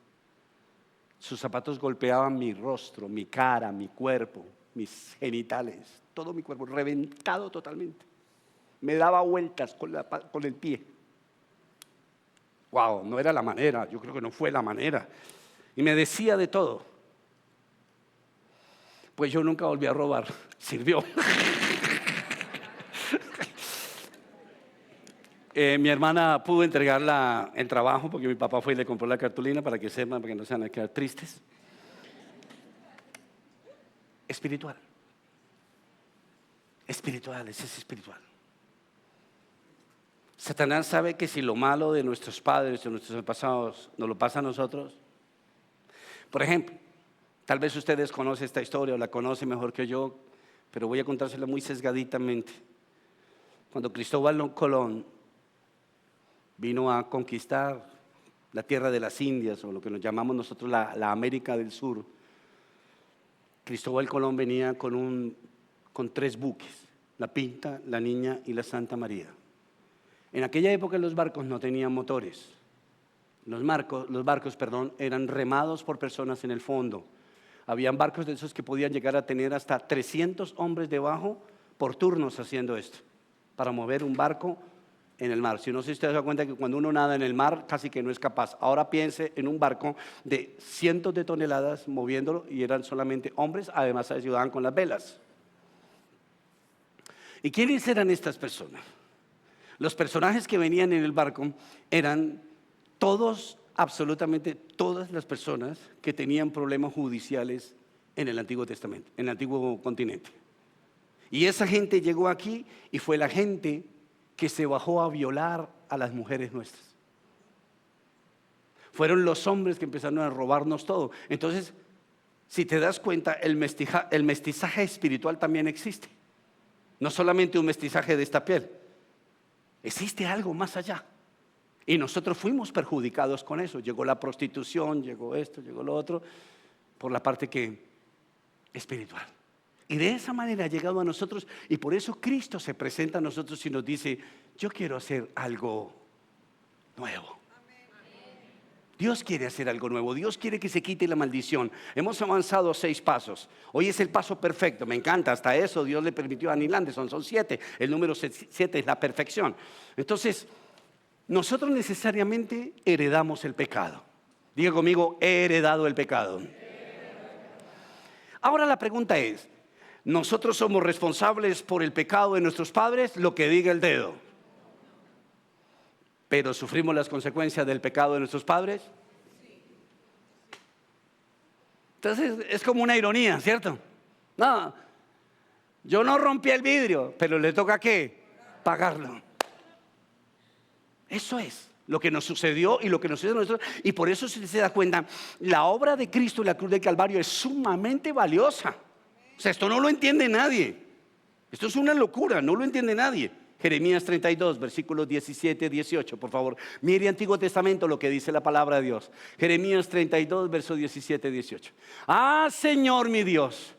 Sus zapatos golpeaban mi rostro, mi cara, mi cuerpo, mis genitales, todo mi cuerpo, reventado totalmente. Me daba vueltas con el pie. Wow, no era la manera, yo creo que no fue la manera. Y me decía de todo. Pues yo nunca volví a robar, sirvió. Mi hermana pudo entregar el trabajo porque mi papá fue y le compró la cartulina para que sepan, para que no se van a quedar tristes. Espiritual. Espiritual, ese es espiritual. Satanás sabe que si lo malo de nuestros padres, de nuestros pasados, nos lo pasa a nosotros. Por ejemplo, tal vez ustedes conocen esta historia o la conocen mejor que yo, pero voy a contársela muy sesgaditamente. Cuando Cristóbal Colón vino a conquistar la tierra de las Indias, o lo que nos llamamos nosotros la América del Sur, Cristóbal Colón venía con 3 buques, la Pinta, la Niña y la Santa María. En aquella época los barcos no tenían motores. Los barcos, eran remados por personas en el fondo. Habían barcos de esos que podían llegar a tener hasta 300 hombres debajo por turnos haciendo esto, para mover un barco en el mar. Si no sé si usted se da cuenta que cuando uno nada en el mar casi que no es capaz. Ahora piense en un barco de cientos de toneladas moviéndolo y eran solamente hombres, además ayudaban con las velas. ¿Y quiénes eran estas personas? Los personajes que venían en el barco eran todos, absolutamente todas las personas que tenían problemas judiciales en el Antiguo Testamento, en el Antiguo Continente. Y esa gente llegó aquí y fue la gente que se bajó a violar a las mujeres nuestras. Fueron los hombres que empezaron a robarnos todo. Entonces, si te das cuenta, el mestizaje espiritual también existe. No solamente un mestizaje de esta piel. Existe algo más allá. Y nosotros fuimos perjudicados con eso. Llegó la prostitución, llegó esto, llegó lo otro, por la parte que espiritual. Y de esa manera ha llegado a nosotros, y por eso Cristo se presenta a nosotros y nos dice: yo quiero hacer algo nuevo. Dios quiere hacer algo nuevo. Dios quiere que se quite la maldición. Hemos avanzado 6 pasos. Hoy es el paso perfecto. Me encanta. Hasta eso Dios le permitió a Neil Anderson. Son 7. El número 7 es la perfección. Entonces, nosotros necesariamente heredamos el pecado. Diga conmigo: he heredado el pecado. Ahora la pregunta es: ¿nosotros somos responsables por el pecado de nuestros padres? Lo que diga el dedo. ¿Pero sufrimos las consecuencias del pecado de nuestros padres? Entonces es como una ironía, ¿cierto? No, yo no rompí el vidrio, pero le toca ¿qué? Pagarlo. Eso es lo que nos sucedió y lo que nos sucedió a nosotros. Y por eso, si se da cuenta, la obra de Cristo en la cruz del Calvario es sumamente valiosa. O sea, esto no lo entiende nadie. Esto es una locura, no lo entiende nadie. Jeremías 32, versículos 17 y 18, por favor. Mire Antiguo Testamento lo que dice la palabra de Dios. Jeremías 32, versos 17 y 18. Ah, Señor mi Dios,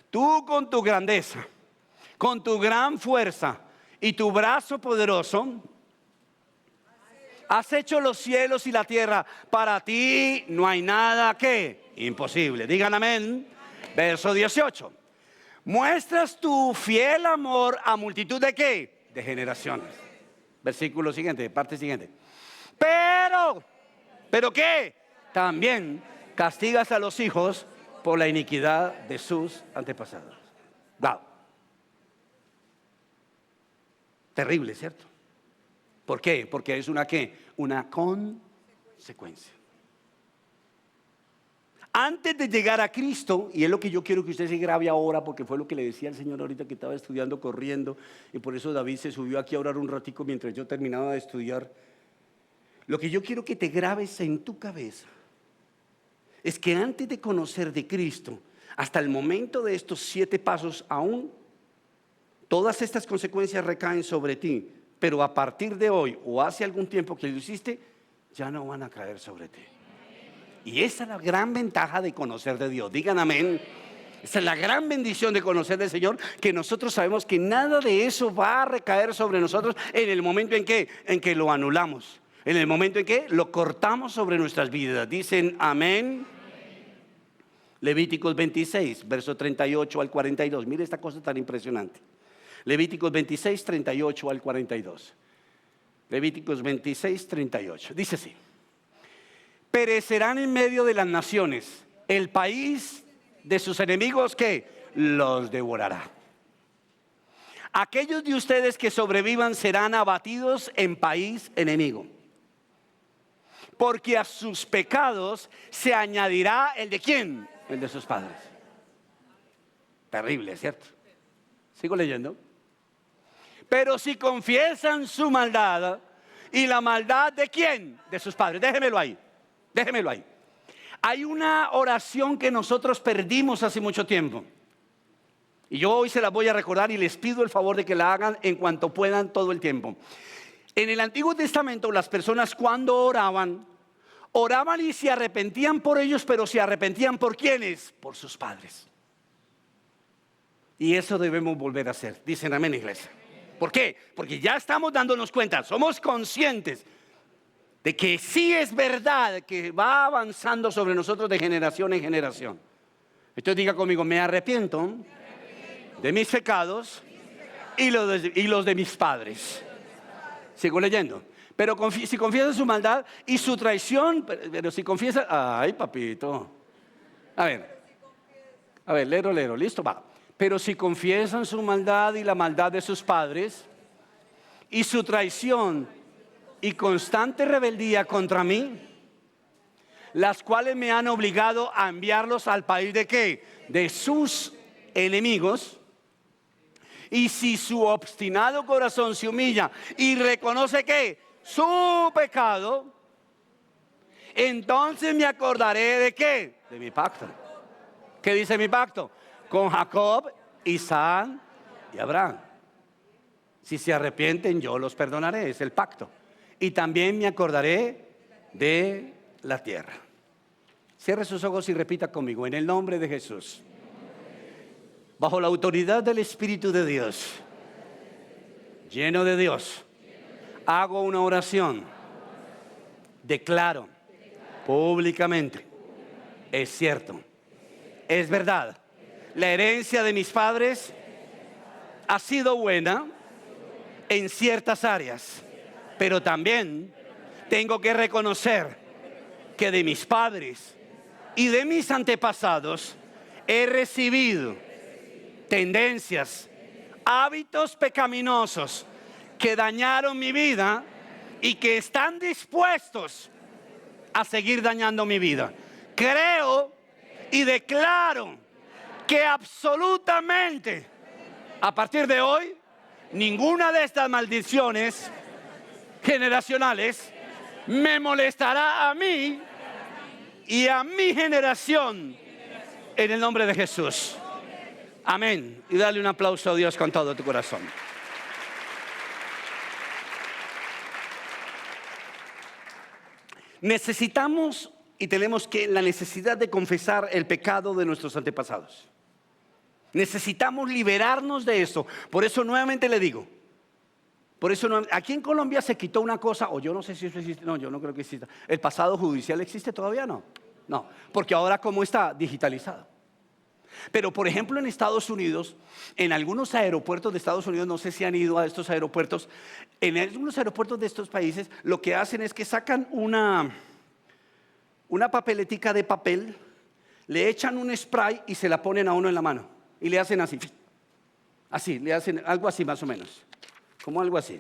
tú con tu grandeza, con tu gran fuerza y tu brazo poderoso, has hecho los cielos y la tierra. Para ti no hay nada que imposible. Digan amén. Verso 18. Muestras tu fiel amor a multitud de ¿qué? De generaciones. Versículo siguiente, parte siguiente. ¿Pero qué? También castigas a los hijos por la iniquidad de sus antepasados. Wow. Terrible, ¿cierto? ¿Por qué? Porque es una ¿qué? Una consecuencia. Antes de llegar a Cristo, y es lo que yo quiero que usted se grabe ahora, porque fue lo que le decía al Señor ahorita que estaba estudiando corriendo, y por eso David se subió aquí a orar un ratico mientras yo terminaba de estudiar. Lo que yo quiero que te grabes en tu cabeza es que antes de conocer de Cristo, hasta el momento de estos 7 pasos, aún todas estas consecuencias recaen sobre ti, pero a partir de hoy o hace algún tiempo que lo hiciste, ya no van a caer sobre ti. Y esa es la gran ventaja de conocer de Dios. Digan amén. Esa es la gran bendición de conocer del Señor, que nosotros sabemos que nada de eso va a recaer sobre nosotros en el momento en que lo anulamos, en el momento en que lo cortamos sobre nuestras vidas. Dicen amén. Levíticos 26, verso 38 al 42. Mire esta cosa tan impresionante. Levíticos 26, 38 al 42. Levíticos 26, 38. Dice así: perecerán en medio de las naciones, el país de sus enemigos que los devorará. Aquellos de ustedes que sobrevivan serán abatidos en país enemigo, porque a sus pecados se añadirá el de ¿quién? El de sus padres. Terrible, ¿cierto? Sigo leyendo. Pero si confiesan su maldad y la maldad de ¿quién? De sus padres. Déjemelo ahí. Déjemelo ahí. Hay una oración que nosotros perdimos hace mucho tiempo. Y yo hoy se la voy a recordar y les pido el favor de que la hagan en cuanto puedan todo el tiempo. En el Antiguo Testamento las personas cuando oraban y se arrepentían por ellos, pero se arrepentían ¿por quiénes? Por sus padres. Y eso debemos volver a hacer. Dicen amén, iglesia. ¿Por qué? Porque ya estamos dándonos cuenta, somos conscientes de que sí es verdad que va avanzando sobre nosotros de generación en generación. Entonces diga conmigo: me arrepiento de mis pecados y los de mis padres. Sigo leyendo. Pero si confiesa su maldad y su traición, pero si confiesa, ay papito. A ver, lero, listo, va. Pero si confiesan su maldad y la maldad de sus padres y su traición y constante rebeldía contra mí, las cuales me han obligado a enviarlos al país ¿de qué? De sus enemigos. Y si su obstinado corazón se humilla y reconoce que su pecado, entonces me acordaré ¿de qué? De mi pacto. ¿Qué dice mi pacto? Con Jacob, Isaac y Abraham. Si se arrepienten, yo los perdonaré, es el pacto. Y también me acordaré de la tierra. Cierre sus ojos y repita conmigo, en el nombre de Jesús. Bajo la autoridad del Espíritu de Dios, lleno de Dios, hago una oración. Declaro públicamente, es cierto, es verdad, la herencia de mis padres ha sido buena en ciertas áreas, pero también tengo que reconocer que de mis padres y de mis antepasados he recibido tendencias, hábitos pecaminosos que dañaron mi vida y que están dispuestos a seguir dañando mi vida. Creo y declaro que absolutamente a partir de hoy ninguna de estas maldiciones generacionales me molestará a mí y a mi generación en el nombre de Jesús. Amén. Y dale un aplauso a Dios con todo tu corazón. Necesitamos y tenemos la necesidad de confesar el pecado de nuestros antepasados. Necesitamos liberarnos de eso. Por eso nuevamente le digo, aquí en Colombia se quitó una cosa, o yo no sé si eso existe, no, yo no creo que exista. ¿El pasado judicial existe todavía? No, porque ahora ¿cómo está? Digitalizado. Pero por ejemplo en Estados Unidos, en algunos aeropuertos de Estados Unidos, no sé si han ido a estos aeropuertos, en algunos aeropuertos de estos países lo que hacen es que sacan una papeletica de papel, le echan un spray y se la ponen a uno en la mano y le hacen así, le hacen algo así más o menos, como algo así.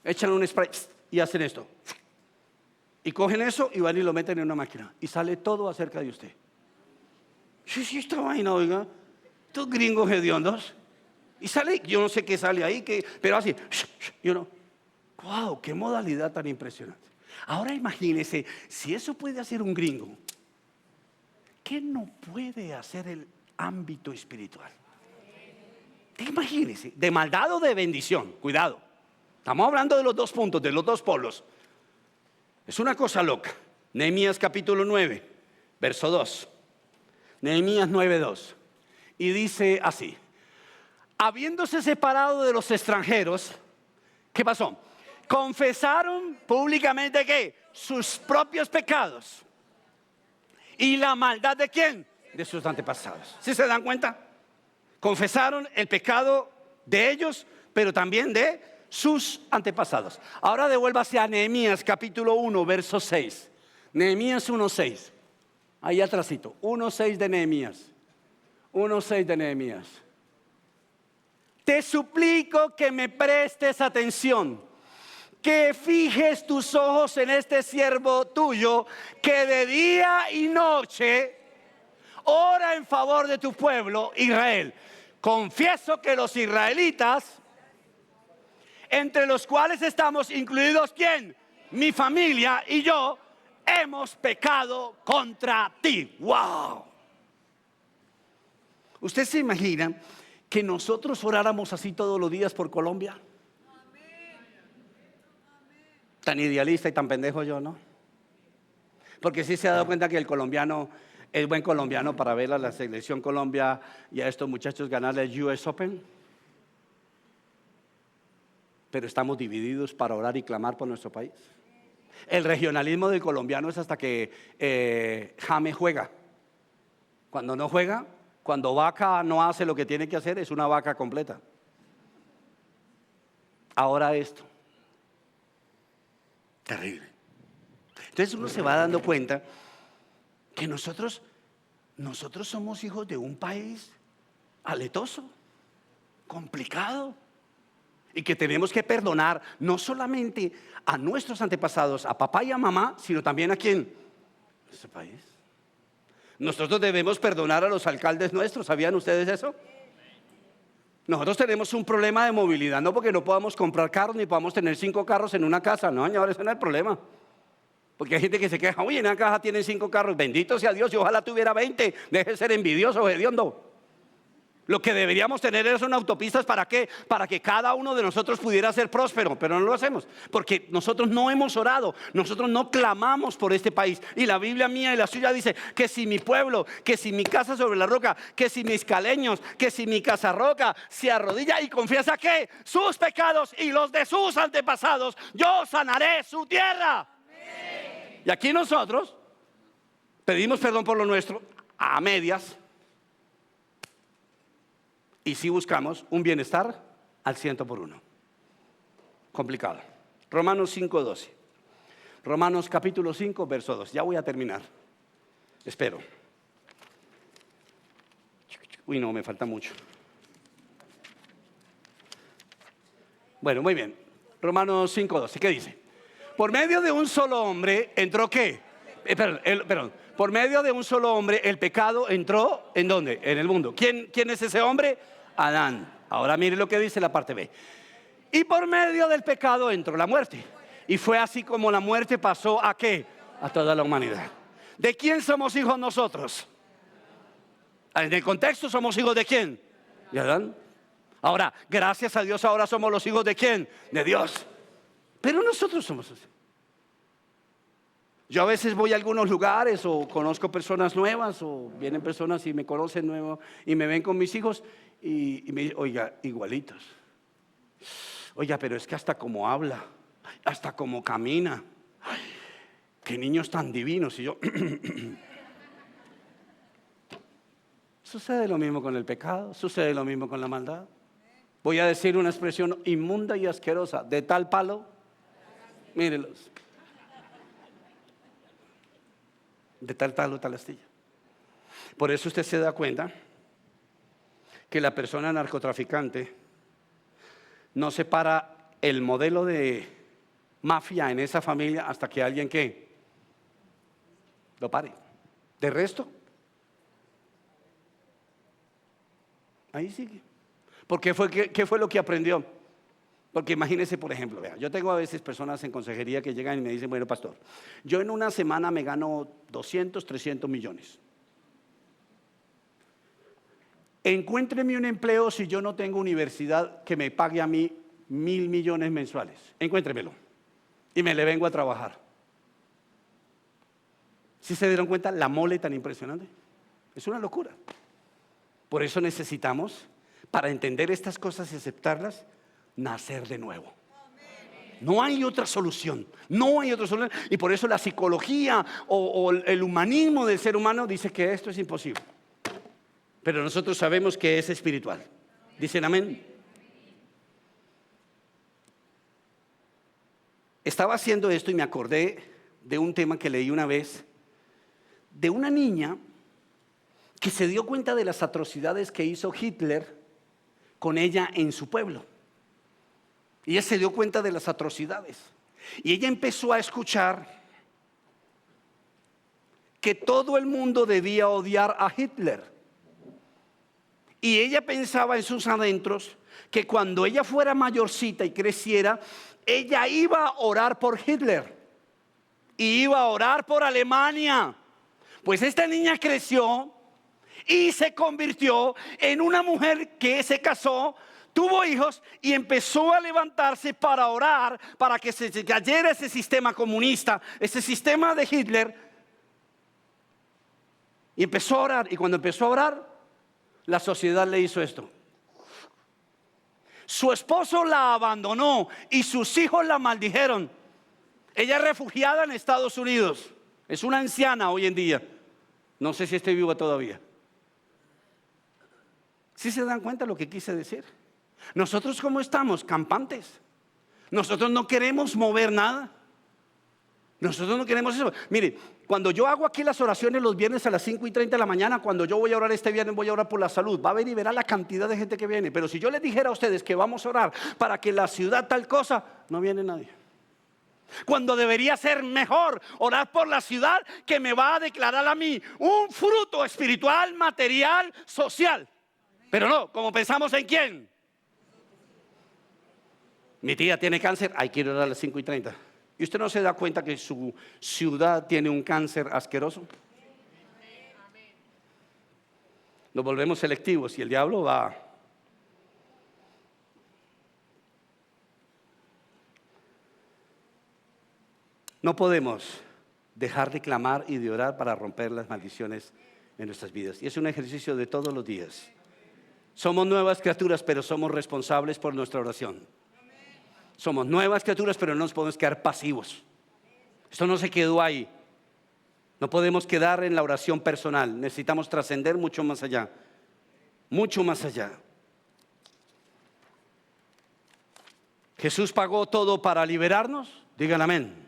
Echan un spray y hacen esto. Y cogen eso y van y lo meten en una máquina y sale todo acerca de usted. Sí, esta vaina, oiga, estos gringos hediondos. Y sale, yo no sé qué sale ahí, pero así, wow, qué modalidad tan impresionante. Ahora imagínese, si eso puede hacer un gringo, ¿qué no puede hacer el ámbito espiritual? Imagínese, de maldad o de bendición, cuidado. Estamos hablando de los dos puntos, de los dos polos. Es una cosa loca. Nehemías capítulo 9, verso 2. Nehemías 9:2. Y dice así: habiéndose separado de los extranjeros, ¿qué pasó? Confesaron públicamente ¿qué? Sus propios pecados. ¿Y la maldad de quién? De sus antepasados. ¿Sí se dan cuenta? Confesaron el pecado de ellos, pero también de sus antepasados. Ahora devuélvase a Nehemías capítulo 1, verso 6. Nehemías 1:6. Ahí atrásito. 1:6 de Nehemías. 1:6 de Nehemías. Te suplico que me prestes atención, que fijes tus ojos en este siervo tuyo, que de día y noche ora en favor de tu pueblo Israel. Confieso que los israelitas, entre los cuales estamos incluidos ¿quién? Mi familia y yo, hemos pecado contra ti. ¡Wow! ¿Usted se imagina que nosotros oráramos así todos los días por Colombia? Tan idealista y tan pendejo yo, ¿no? Porque sí se ha dado cuenta que el colombiano es buen colombiano para ver a la selección Colombia y a estos muchachos ganarle el US Open. Pero estamos divididos para orar y clamar por nuestro país. El regionalismo del colombiano es hasta que James juega. Cuando no juega, cuando Vaca no hace lo que tiene que hacer, es una vaca completa. Ahora esto. Terrible. Entonces uno se va dando cuenta que nosotros somos hijos de un país aletoso, complicado. Y que tenemos que perdonar no solamente a nuestros antepasados, a papá y a mamá, sino también a quién, a este país. Nosotros debemos perdonar a los alcaldes nuestros, ¿sabían ustedes eso? Nosotros tenemos un problema de movilidad, no porque no podamos comprar carros ni podamos tener 5 carros en una casa, no señor, ese no es el problema. Porque hay gente que se queja, oye, en una casa tienen 5 carros, bendito sea Dios, y ojalá tuviera 20, deje de ser envidioso, hediondo. Lo que deberíamos tener son autopistas, ¿para qué? Para que cada uno de nosotros pudiera ser próspero, pero no lo hacemos, porque nosotros no hemos orado, nosotros no clamamos por este país. Y la Biblia mía y la suya dice que si mi pueblo, que si mi casa sobre la roca, que si mis caleños, que si mi casa roca se arrodilla y confiesa que sus pecados y los de sus antepasados, yo sanaré su tierra. Amén. Y aquí nosotros pedimos perdón por lo nuestro a medias. Y si buscamos un bienestar al 100%. Complicado. Romanos 5:12. Romanos capítulo 5, verso 2. Ya voy a terminar. Espero. Uy, no, me falta mucho. Bueno, muy bien. Romanos 5:12. ¿Qué dice? Por medio de un solo hombre entró ¿qué? Perdón. Por medio de un solo hombre el pecado entró ¿en dónde? En el mundo. ¿Quién es ese hombre? Adán. Ahora mire lo que dice la parte B. Y por medio del pecado entró la muerte. Y fue así como la muerte pasó ¿a qué? A toda la humanidad. ¿De quién somos hijos nosotros? En el contexto somos hijos de quién? De Adán. Ahora, gracias a Dios ahora somos los hijos de quién? De Dios. Pero nosotros somos así. Yo a veces voy a algunos lugares o conozco personas nuevas o vienen personas y me conocen nuevo y me ven con mis hijos y me dicen, oiga, igualitos. Oiga, pero es que hasta como habla, hasta como camina. Ay, qué niños tan divinos. Y yo, sucede lo mismo con el pecado, sucede lo mismo con la maldad. Voy a decir una expresión inmunda y asquerosa, de tal palo, mírenlos. De tal palo, tal astilla. Por eso usted se da cuenta que la persona narcotraficante no separa el modelo de mafia en esa familia hasta que alguien que lo pare. De resto, ahí sigue. ¿Qué fue lo que aprendió? Porque imagínese, por ejemplo, vea, yo tengo a veces personas en consejería que llegan y me dicen, bueno, pastor, yo en una semana me gano 200, 300 millones. Encuéntreme un empleo si yo no tengo universidad que me pague a mí 1.000 millones mensuales. Encuéntremelo. Y me le vengo a trabajar. ¿Sí se dieron cuenta la mole tan impresionante? Es una locura. Por eso necesitamos, para entender estas cosas y aceptarlas, nacer de nuevo. No hay otra solución, no hay otra solución. Y por eso la psicología o el humanismo del ser humano dice que esto es imposible. Pero nosotros sabemos que es espiritual. ¿Dicen amén? Estaba haciendo esto y me acordé de un tema que leí una vez, de una niña que se dio cuenta de las atrocidades que hizo Hitler con ella en su pueblo. Y ella se dio cuenta de las atrocidades. Y ella empezó a escuchar que todo el mundo debía odiar a Hitler. Y ella pensaba en sus adentros que cuando ella fuera mayorcita y creciera, ella iba a orar por Hitler. Y iba a orar por Alemania. Pues esta niña creció y se convirtió en una mujer que se casó, tuvo hijos y empezó a levantarse para orar para que se cayera ese sistema comunista, ese sistema de Hitler. Y empezó a orar. Y cuando empezó a orar, la sociedad le hizo esto. Su esposo la abandonó y sus hijos la maldijeron. Ella es refugiada en Estados Unidos. Es una anciana hoy en día. No sé si esté viva todavía. ¿Sí se dan cuenta lo que quise decir? Nosotros, ¿cómo estamos? Campantes. Nosotros no queremos mover nada. Nosotros no queremos eso. Mire, cuando yo hago aquí las oraciones los viernes a las 5:30 de la mañana, cuando yo voy a orar este viernes, voy a orar por la salud. Va a ver y verá la cantidad de gente que viene. Pero si yo les dijera a ustedes que vamos a orar para que la ciudad tal cosa, no viene nadie. Cuando debería ser mejor orar por la ciudad que me va a declarar a mí un fruto espiritual, material, social. Pero no, como pensamos en quién. Mi tía tiene cáncer, hay que ir a orar a las 5:30. ¿Y usted no se da cuenta que su ciudad tiene un cáncer asqueroso? Nos volvemos selectivos y el diablo va. No podemos dejar de clamar y de orar para romper las maldiciones en nuestras vidas. Y es un ejercicio de todos los días. Somos nuevas criaturas, pero somos responsables por nuestra oración. Somos nuevas criaturas, pero no nos podemos quedar pasivos. Esto no se quedó ahí. No podemos quedar en la oración personal. Necesitamos trascender mucho más allá. Mucho más allá. Jesús pagó todo para liberarnos. Digan amén.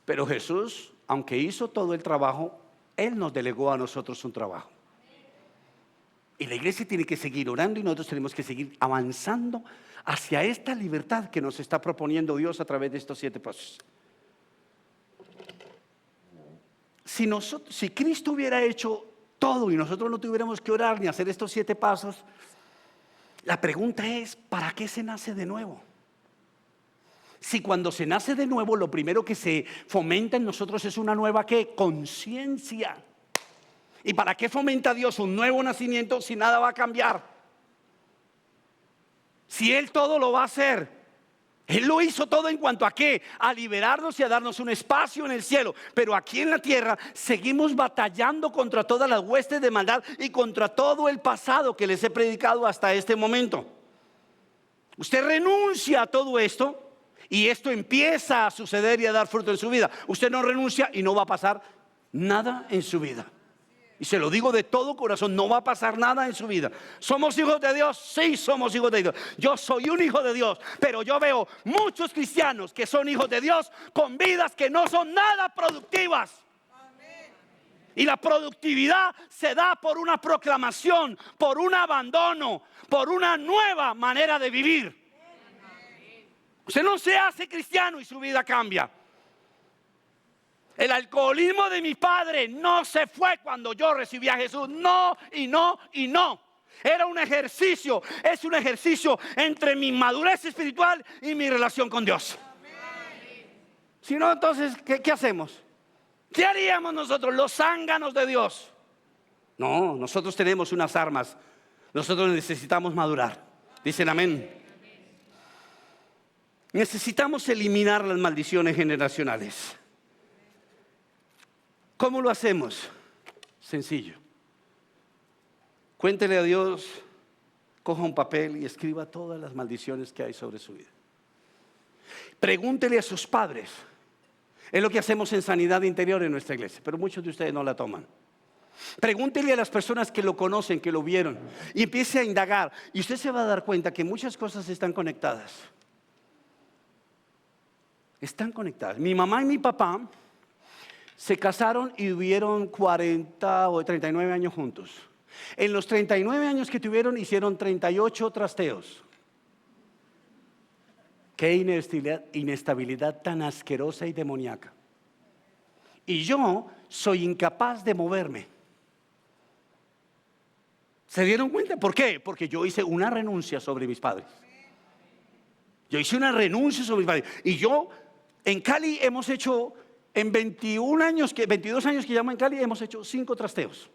Pero Jesús, aunque hizo todo el trabajo, Él nos delegó a nosotros un trabajo. Y la iglesia tiene que seguir orando y nosotros tenemos que seguir avanzando hacia esta libertad que nos está proponiendo Dios a través de estos 7 pasos. Si Cristo hubiera hecho todo y nosotros no tuviéramos que orar ni hacer estos 7 pasos, la pregunta es, ¿para qué se nace de nuevo? Si cuando se nace de nuevo lo primero que se fomenta en nosotros es una nueva ¿qué? Conciencia. ¿Y para qué fomenta Dios un nuevo nacimiento si nada va a cambiar? Si Él todo lo va a hacer. Él lo hizo todo en cuanto a qué, a liberarnos y a darnos un espacio en el cielo. Pero aquí en la tierra seguimos batallando contra todas las huestes de maldad y contra todo el pasado que les he predicado hasta este momento. Usted renuncia a todo esto y esto empieza a suceder y a dar fruto en su vida. Usted no renuncia y no va a pasar nada en su vida. Y se lo digo de todo corazón, no va a pasar nada en su vida. ¿Somos hijos de Dios? Sí, somos hijos de Dios. Yo soy un hijo de Dios, pero yo veo muchos cristianos que son hijos de Dios con vidas que no son nada productivas. Y la productividad se da por una proclamación, por un abandono, por una nueva manera de vivir. Usted no se hace cristiano y su vida cambia. El alcoholismo de mi padre no se fue cuando yo recibí a Jesús. No, y no, y no. Era un ejercicio, es un ejercicio entre mi madurez espiritual y mi relación con Dios. Si no, entonces, ¿qué hacemos? ¿Qué haríamos nosotros, los zánganos de Dios? No, nosotros tenemos unas armas. Nosotros necesitamos madurar. Dicen amén. Necesitamos eliminar las maldiciones generacionales. ¿Cómo lo hacemos? Sencillo. Cuéntele a Dios, coja un papel y escriba todas las maldiciones que hay sobre su vida. Pregúntele a sus padres. Es lo que hacemos en sanidad interior en nuestra iglesia, pero muchos de ustedes no la toman. Pregúntele a las personas que lo conocen, que lo vieron, y empiece a indagar. Y usted se va a dar cuenta que muchas cosas están conectadas. Están conectadas. Mi mamá y mi papá se casaron y vivieron 40 o 39 años juntos. En los 39 años que tuvieron hicieron 38 trasteos. Qué inestabilidad tan asquerosa y demoníaca. Y yo soy incapaz de moverme. ¿Se dieron cuenta? ¿Por qué? Porque yo hice una renuncia sobre mis padres. Yo hice una renuncia sobre mis padres. Y yo en Cali hemos hecho... En 22 años que llevamos en Cali hemos hecho 5 trasteos.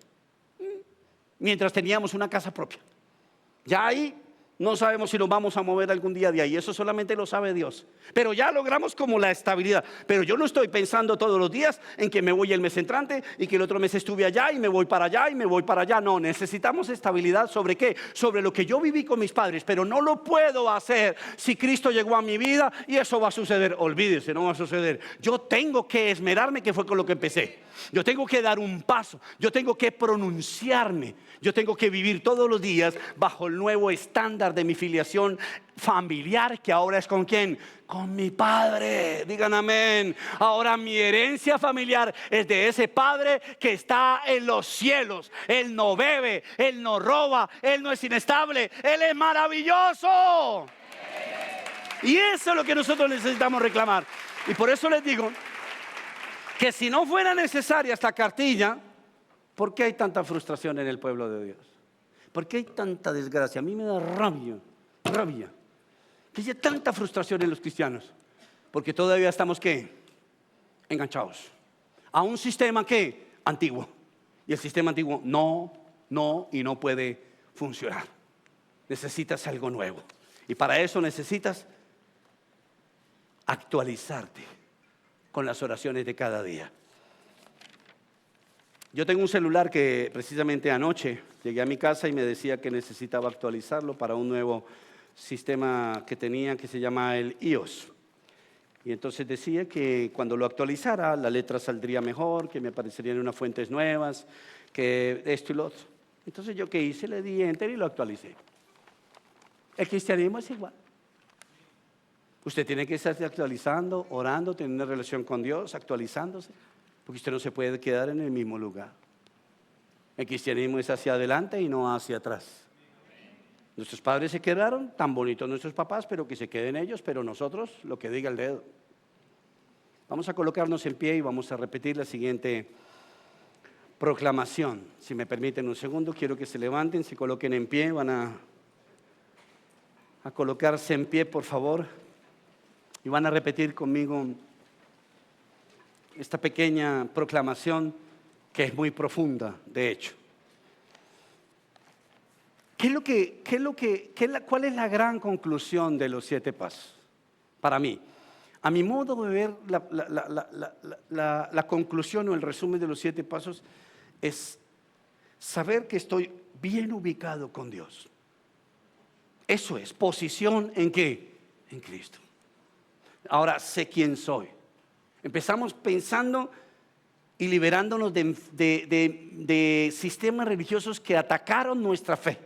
Mientras teníamos una casa propia. Ya ahí no sabemos si nos vamos a mover algún día de ahí. Eso solamente lo sabe Dios. Pero ya logramos como la estabilidad. Pero yo no estoy pensando todos los días en que me voy el mes entrante y que el otro mes estuve allá y me voy para allá y me voy para allá. No, necesitamos estabilidad. ¿Sobre qué? Sobre lo que yo viví con mis padres. Pero no lo puedo hacer si Cristo llegó a mi vida y eso va a suceder. Olvídese, no va a suceder. Yo tengo que esmerarme, que fue con lo que empecé. Yo tengo que dar un paso. Yo tengo que pronunciarme. Yo tengo que vivir todos los días bajo el nuevo estándar estándar de mi filiación familiar, que ahora es ¿con quién? Con mi padre. Digan amén. Ahora mi herencia familiar es de ese padre que está en los cielos. Él no bebe, él no roba, él no es inestable, él es maravilloso. Y eso es lo que nosotros necesitamos reclamar. Y por eso les digo que si no fuera necesaria esta cartilla, ¿por qué hay tanta frustración en el pueblo de Dios? ¿Por qué hay tanta desgracia? A mí me da rabia que haya tanta frustración en los cristianos. Porque todavía estamos, ¿qué? Enganchados a un sistema, ¿qué? Antiguo. Y el sistema antiguo no puede funcionar. Necesitas algo nuevo. Y para eso necesitas actualizarte con las oraciones de cada día. Yo tengo un celular que precisamente anoche llegué a mi casa y me decía que necesitaba actualizarlo para un nuevo sistema que tenía, que se llama el iOS. Y entonces decía que cuando lo actualizara la letra saldría mejor, que me aparecerían unas fuentes nuevas, que esto y lo otro. Entonces yo, ¿qué hice? Le di enter y lo actualicé. El cristianismo es igual. Usted tiene que estarse actualizando, orando, teniendo una relación con Dios, actualizándose, porque usted no se puede quedar en el mismo lugar. El cristianismo es hacia adelante y no hacia atrás. Nuestros padres se quedaron, tan bonitos nuestros papás, pero que se queden ellos, pero nosotros lo que diga el dedo. Vamos a colocarnos en pie y vamos a repetir la siguiente proclamación. Si me permiten un segundo, quiero que se levanten, se coloquen en pie, van a colocarse en pie, por favor. Y van a repetir conmigo esta pequeña proclamación que es muy profunda, de hecho. ¿Cuál es la gran conclusión de los 7 pasos? Para mí, a mi modo de ver, la conclusión o el resumen de los 7 pasos es saber que estoy bien ubicado con Dios. Eso es, posición ¿en qué? En Cristo. Ahora sé quién soy. Empezamos pensando y liberándonos de sistemas religiosos que atacaron nuestra fe.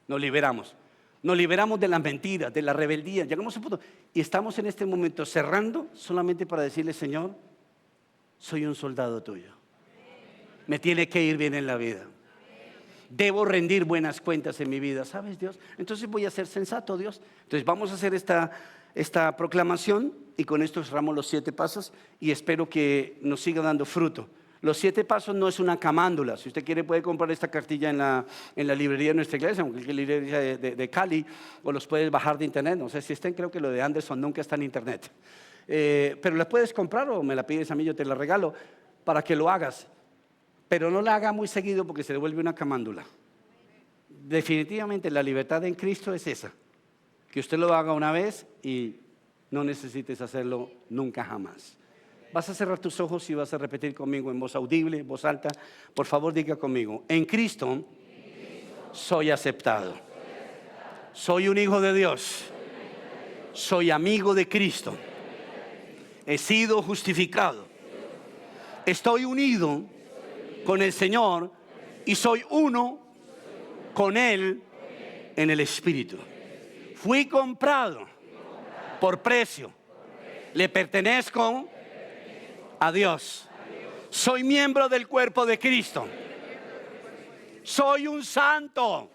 Nos liberamos de las mentiras, de la rebeldía. Llegamos a un punto y estamos en este momento cerrando solamente para decirle: Señor, soy un soldado tuyo. Me tiene que ir bien en la vida. Debo rendir buenas cuentas en mi vida, ¿sabes, Dios? Entonces voy a ser sensato, Dios. Entonces vamos a hacer esta proclamación y con esto cerramos los 7 pasos y espero que nos siga dando fruto. Los 7 pasos no es una camándula. Si usted quiere puede comprar esta cartilla en la librería de nuestra iglesia, aunque es la librería de Cali, o los puedes bajar de internet. No sé si estén, creo que lo de Anderson nunca está en internet. Pero las puedes comprar o me la pides a mí, yo te la regalo para que lo hagas. Pero no la haga muy seguido porque se le vuelve una camándula. Definitivamente la libertad en Cristo es esa. Que usted lo haga una vez y no necesites hacerlo nunca jamás. Vas a cerrar tus ojos y vas a repetir conmigo en voz audible, en voz alta. Por favor, diga conmigo: en Cristo soy aceptado. Soy un hijo de Dios. Soy amigo de Cristo. He sido justificado. Estoy unido con el Señor y soy uno con Él en el Espíritu. Fui comprado por precio. Le pertenezco a Dios. Soy miembro del cuerpo de Cristo. Soy un santo.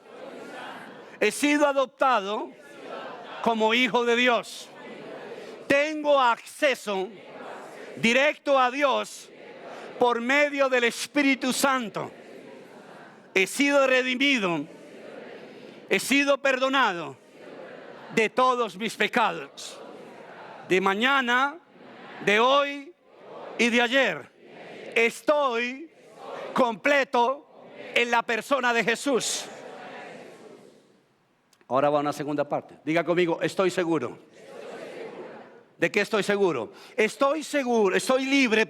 He sido adoptado como hijo de Dios. Tengo acceso directo a Dios por medio del Espíritu Santo. He sido redimido. He sido perdonado de todos mis pecados. De mañana, de hoy y de ayer. Estoy completo en la persona de Jesús. Ahora va una segunda parte. Diga conmigo: estoy seguro. ¿De qué estoy seguro? Estoy libre,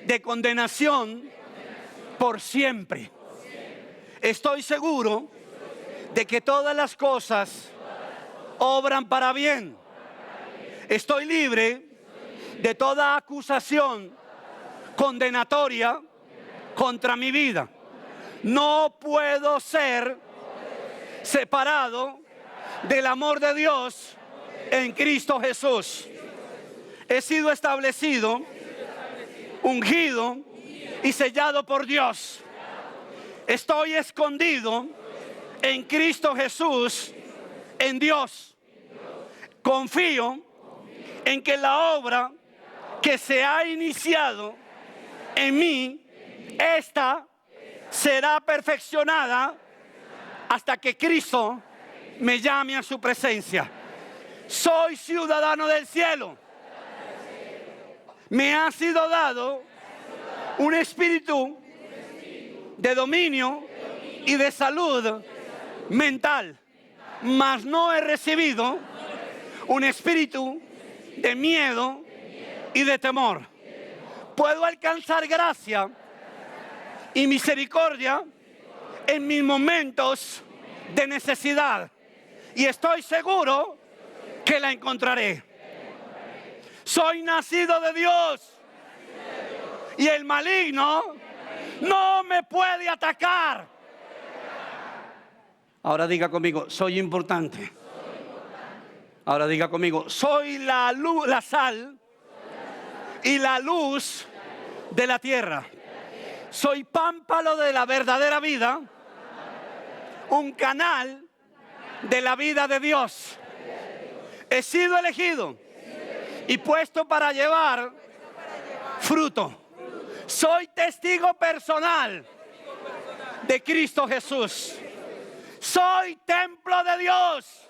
de condenación por siempre. Estoy seguro de que todas las cosas obran para bien. Estoy libre de toda acusación condenatoria contra mi vida. No puedo ser separado del amor de Dios en Cristo Jesús. He sido establecido, ungido y sellado por Dios. Estoy escondido en Cristo Jesús, en Dios. Confío en que la obra que se ha iniciado en mí, esta será perfeccionada hasta que Cristo me llame a su presencia. Soy ciudadano del cielo. Me ha sido dado un espíritu de dominio y de salud mental, mas no he recibido un espíritu de miedo y de temor. Puedo alcanzar gracia y misericordia en mis momentos de necesidad, y estoy seguro que la encontraré. Soy nacido de Dios y el maligno no me puede atacar. Ahora diga conmigo, soy importante. Ahora diga conmigo, soy la luz, la sal y la luz de la tierra. Soy pámpano de la verdadera vida, un canal de la vida de Dios. He sido elegido y puesto para llevar fruto. Soy testigo personal de Cristo Jesús. Soy templo de Dios.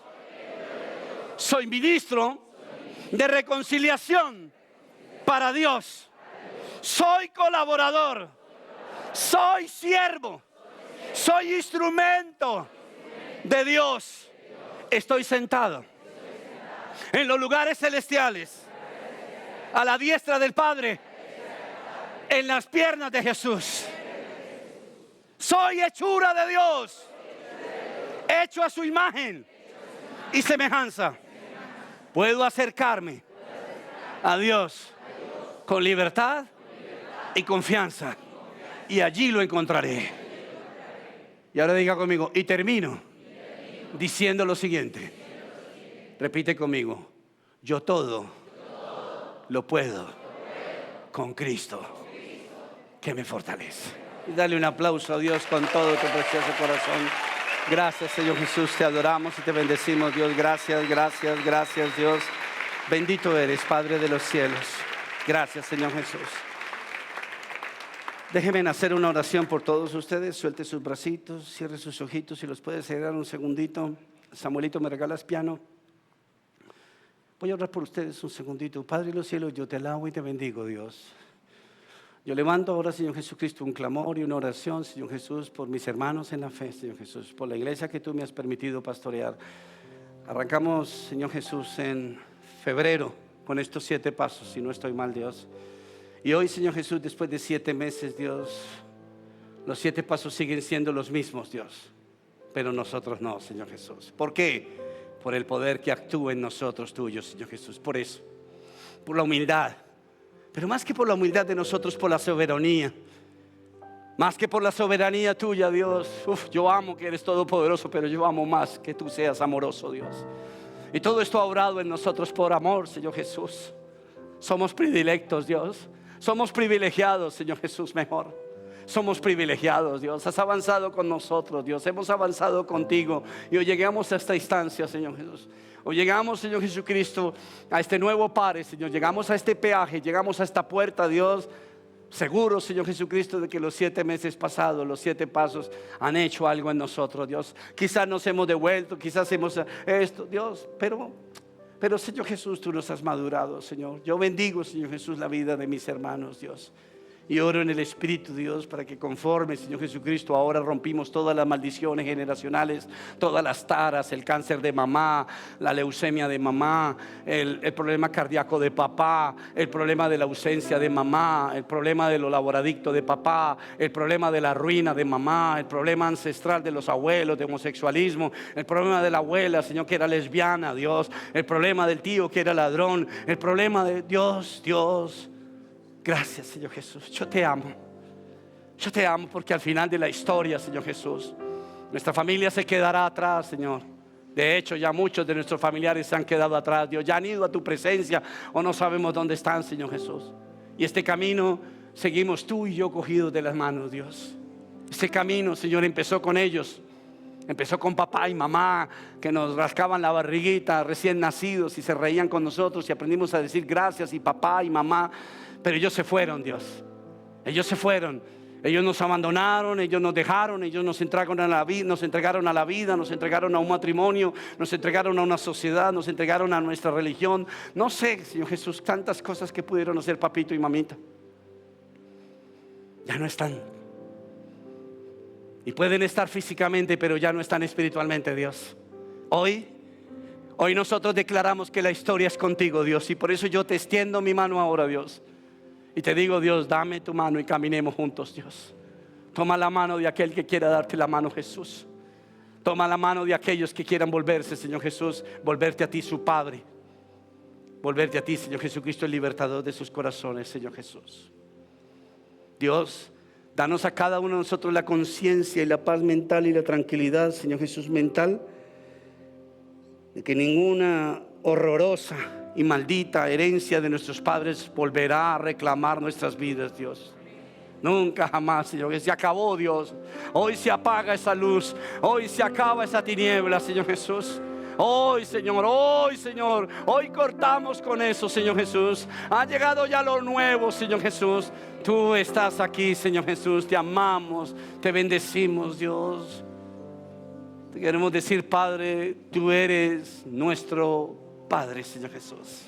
Soy ministro de reconciliación para Dios. Soy colaborador. Soy siervo. Soy instrumento de Dios. Estoy sentado en los lugares celestiales, a la diestra del Padre, en las piernas de Jesús. Soy hechura de Dios, hecho a su imagen y semejanza. Puedo acercarme a Dios con libertad y confianza, y allí lo encontraré. Y ahora diga conmigo, y termino diciendo lo siguiente. Repite conmigo, yo todo lo puedo con Cristo que me fortalece. Y dale un aplauso a Dios con todo tu precioso corazón. Gracias, Señor Jesús, te adoramos y te bendecimos, Dios. Gracias, gracias, gracias, Dios. Bendito eres, Padre de los cielos. Gracias, Señor Jesús. Déjenme hacer una oración por todos ustedes. Suelte sus bracitos, cierre sus ojitos, si los puede cerrar un segundito. Samuelito, ¿me regalas piano? Voy a orar por ustedes un segundito. Padre de los cielos, yo te alabo y te bendigo, Dios. Yo levanto ahora, Señor Jesucristo, un clamor y una oración, Señor Jesús, por mis hermanos en la fe, Señor Jesús, por la iglesia que tú me has permitido pastorear. Arrancamos, Señor Jesús, en febrero con estos 7 pasos, si no estoy mal, Dios. Y hoy, Señor Jesús, después de 7 meses, Dios, los 7 pasos siguen siendo los mismos, Dios. Pero nosotros no, Señor Jesús. ¿Por qué? Por el poder que actúa en nosotros tuyo, Señor Jesús. Por eso, por la humildad. Pero más que por la humildad de nosotros, por la soberanía. Más que por la soberanía tuya, Dios. Yo amo que eres todopoderoso, pero yo amo más que tú seas amoroso, Dios. Y todo esto ha obrado en nosotros por amor, Señor Jesús. Somos predilectos, Dios. Somos privilegiados, Señor Jesús, mejor. Somos privilegiados, Dios. Has avanzado con nosotros, Dios. Hemos avanzado contigo. Y hoy llegamos a esta instancia, Señor Jesús. Hoy llegamos, Señor Jesucristo, a este nuevo pare, Señor. Llegamos a este peaje, llegamos a esta puerta, Dios. Seguro, Señor Jesucristo, de que los 7 meses pasados, los 7 pasos han hecho algo en nosotros, Dios. Quizás nos hemos devuelto, quizás hemos esto, Dios. Pero Señor Jesús, tú nos has madurado, Señor. Yo bendigo, Señor Jesús, la vida de mis hermanos, Dios. Y oro en el Espíritu, Dios, para que conforme, Señor Jesucristo, ahora rompimos todas las maldiciones generacionales, todas las taras, el cáncer de mamá, la leucemia de mamá, el problema cardíaco de papá, el problema de la ausencia de mamá, el problema de lo laboradicto de papá, el problema de la ruina de mamá, el problema ancestral de los abuelos, de homosexualismo, el problema de la abuela, Señor, que era lesbiana, Dios, el problema del tío que era ladrón, el problema de Dios. Gracias, Señor Jesús. Yo te amo. Yo te amo porque al final de la historia, Señor Jesús, Nuestra familia se quedará atrás, Señor. De hecho, ya muchos de nuestros familiares se han quedado atrás, Dios. Ya han ido a tu presencia o no sabemos dónde están, Señor Jesús. Y este camino seguimos tú y yo cogidos de las manos, Dios. Este camino, Señor, empezó con ellos. Empezó con papá y mamá que nos rascaban la barriguita recién nacidos y se reían con nosotros y aprendimos a decir gracias y papá y mamá. Pero ellos se fueron, Dios. Ellos se fueron. Ellos nos abandonaron, ellos nos dejaron, ellos nos entregaron a la vida, nos entregaron a un matrimonio, nos entregaron a una sociedad, nos entregaron a nuestra religión. No sé, Señor Jesús, tantas cosas que pudieron hacer papito y mamita. Ya no están. Y pueden estar físicamente, pero ya no están espiritualmente, Dios. Hoy nosotros declaramos que la historia es contigo, Dios. Y por eso yo te extiendo mi mano ahora, Dios. Y te digo, Dios, dame tu mano y caminemos juntos, Dios. Toma la mano de aquel que quiera darte la mano, Jesús. Toma la mano de aquellos que quieran volverse, Señor Jesús, volverte a ti, su Padre. Volverte a ti, Señor Jesucristo, el libertador de sus corazones, Señor Jesús. Dios, danos a cada uno de nosotros la conciencia y la paz mental y la tranquilidad, Señor Jesús, mental, de que ninguna horrorosa y maldita herencia de nuestros padres volverá a reclamar nuestras vidas, Dios. Nunca jamás, Señor, que se acabó, Dios. Hoy se apaga esa luz, hoy se acaba esa tiniebla, Señor Jesús. Hoy, Señor, hoy cortamos con eso, Señor Jesús. Ha llegado ya lo nuevo, Señor Jesús. Tú estás aquí, Señor Jesús. Te amamos, te bendecimos, Dios. Te queremos decir, Padre, tú eres nuestro Padre, Señor Jesús.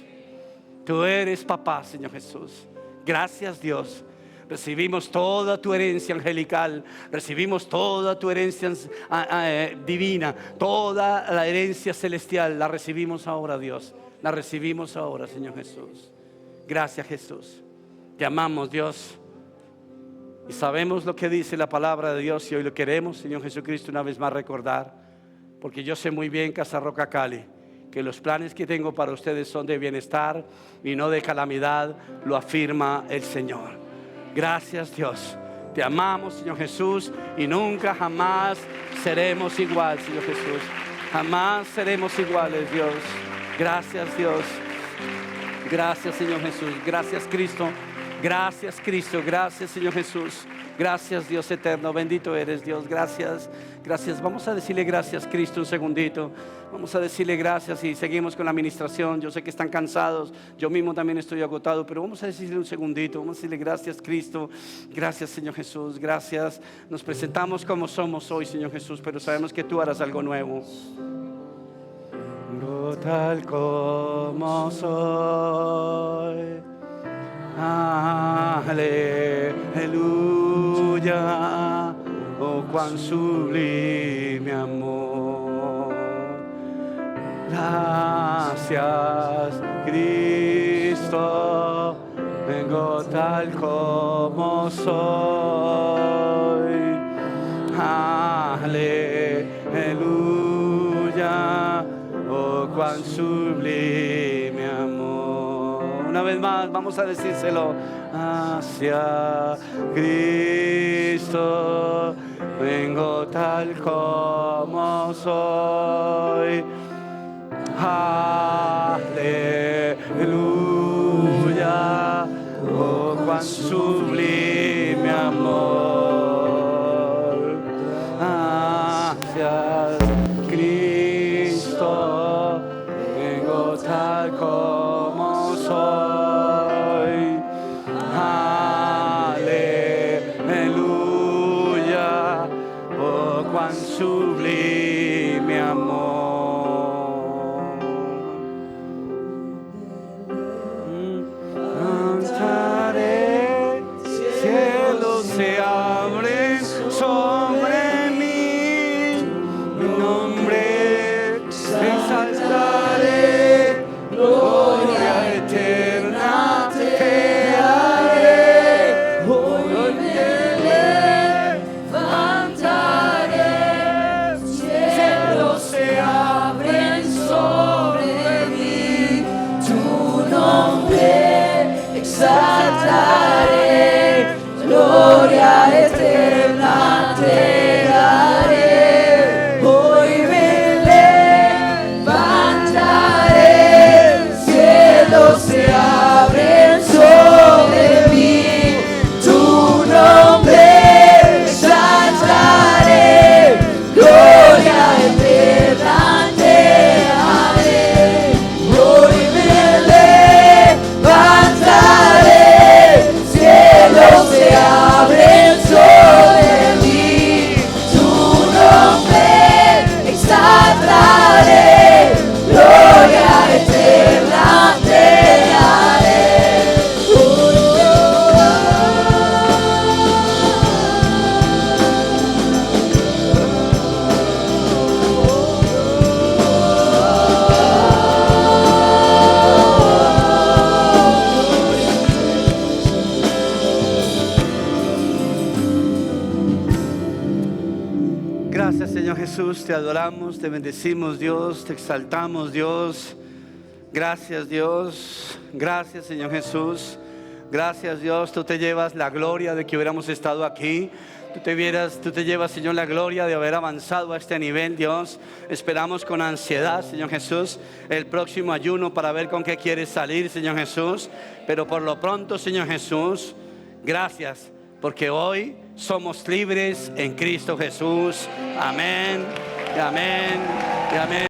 Tú eres papá, Señor Jesús. Gracias, Dios. Recibimos toda tu herencia angelical, recibimos toda tu herencia divina, toda la herencia celestial. La recibimos ahora, Dios. La recibimos ahora, Señor Jesús. Gracias, Jesús. Te amamos, Dios. Y sabemos lo que dice la palabra de Dios. Y hoy lo queremos, Señor Jesucristo, una vez más recordar. Porque yo sé muy bien, Casa Roca Cali, que los planes que tengo para ustedes son de bienestar y no de calamidad. Lo afirma el Señor. Gracias, Dios. Te amamos, Señor Jesús, y nunca jamás seremos igual, Señor Jesús. Jamás seremos iguales, Dios. Gracias, Dios. Gracias, Señor Jesús. Gracias, Cristo. Gracias, Cristo. Gracias, Señor Jesús. Gracias, Dios eterno. Bendito eres, Dios. Gracias. Gracias. Vamos a decirle gracias, Cristo, un segundito. Vamos a decirle gracias y seguimos con la administración. Yo sé que están cansados. Yo mismo también estoy agotado, pero vamos a decirle un segundito. Vamos a decirle gracias, Cristo. Gracias, Señor Jesús. Gracias. Nos presentamos como somos hoy, Señor Jesús, pero sabemos que tú harás algo nuevo. No tal como soy. Aleluya. Oh, cuán sublime amor. Gracias, Cristo. Vengo tal como soy. Aleluya. Oh, cuán sublime amor. Una vez más, vamos a decírselo. Hacia Cristo vengo tal como soy. Aleluya. Oh, cuán sublime amor. Hacia Cristo vengo tal como soy. Aleluya. Oh, cuán sublime amor. Cantaré, cielos se abren sobre mí, mi nombre exaltaré, gloria eterna te haré. Hoy me levantaré, cielos se abren sobre mí, tu nombre exaltaré, gloria eterna. abren sobre mí, tu nombre exaltaré, gloria eterna te daré. Gracias, Señor Jesús, te adoramos, te bendecimos, Dios, te exaltamos, Dios. Gracias, Dios. Gracias, Señor Jesús. Gracias, Dios. Tú te llevas la gloria de que hubiéramos estado aquí. Tú te llevas, Señor, la gloria de haber avanzado a este nivel, Dios. Esperamos con ansiedad, Señor Jesús, el próximo ayuno para ver con qué quieres salir, Señor Jesús. Pero por lo pronto, Señor Jesús, gracias, porque hoy somos libres en Cristo Jesús. Amén, y amén, y amén.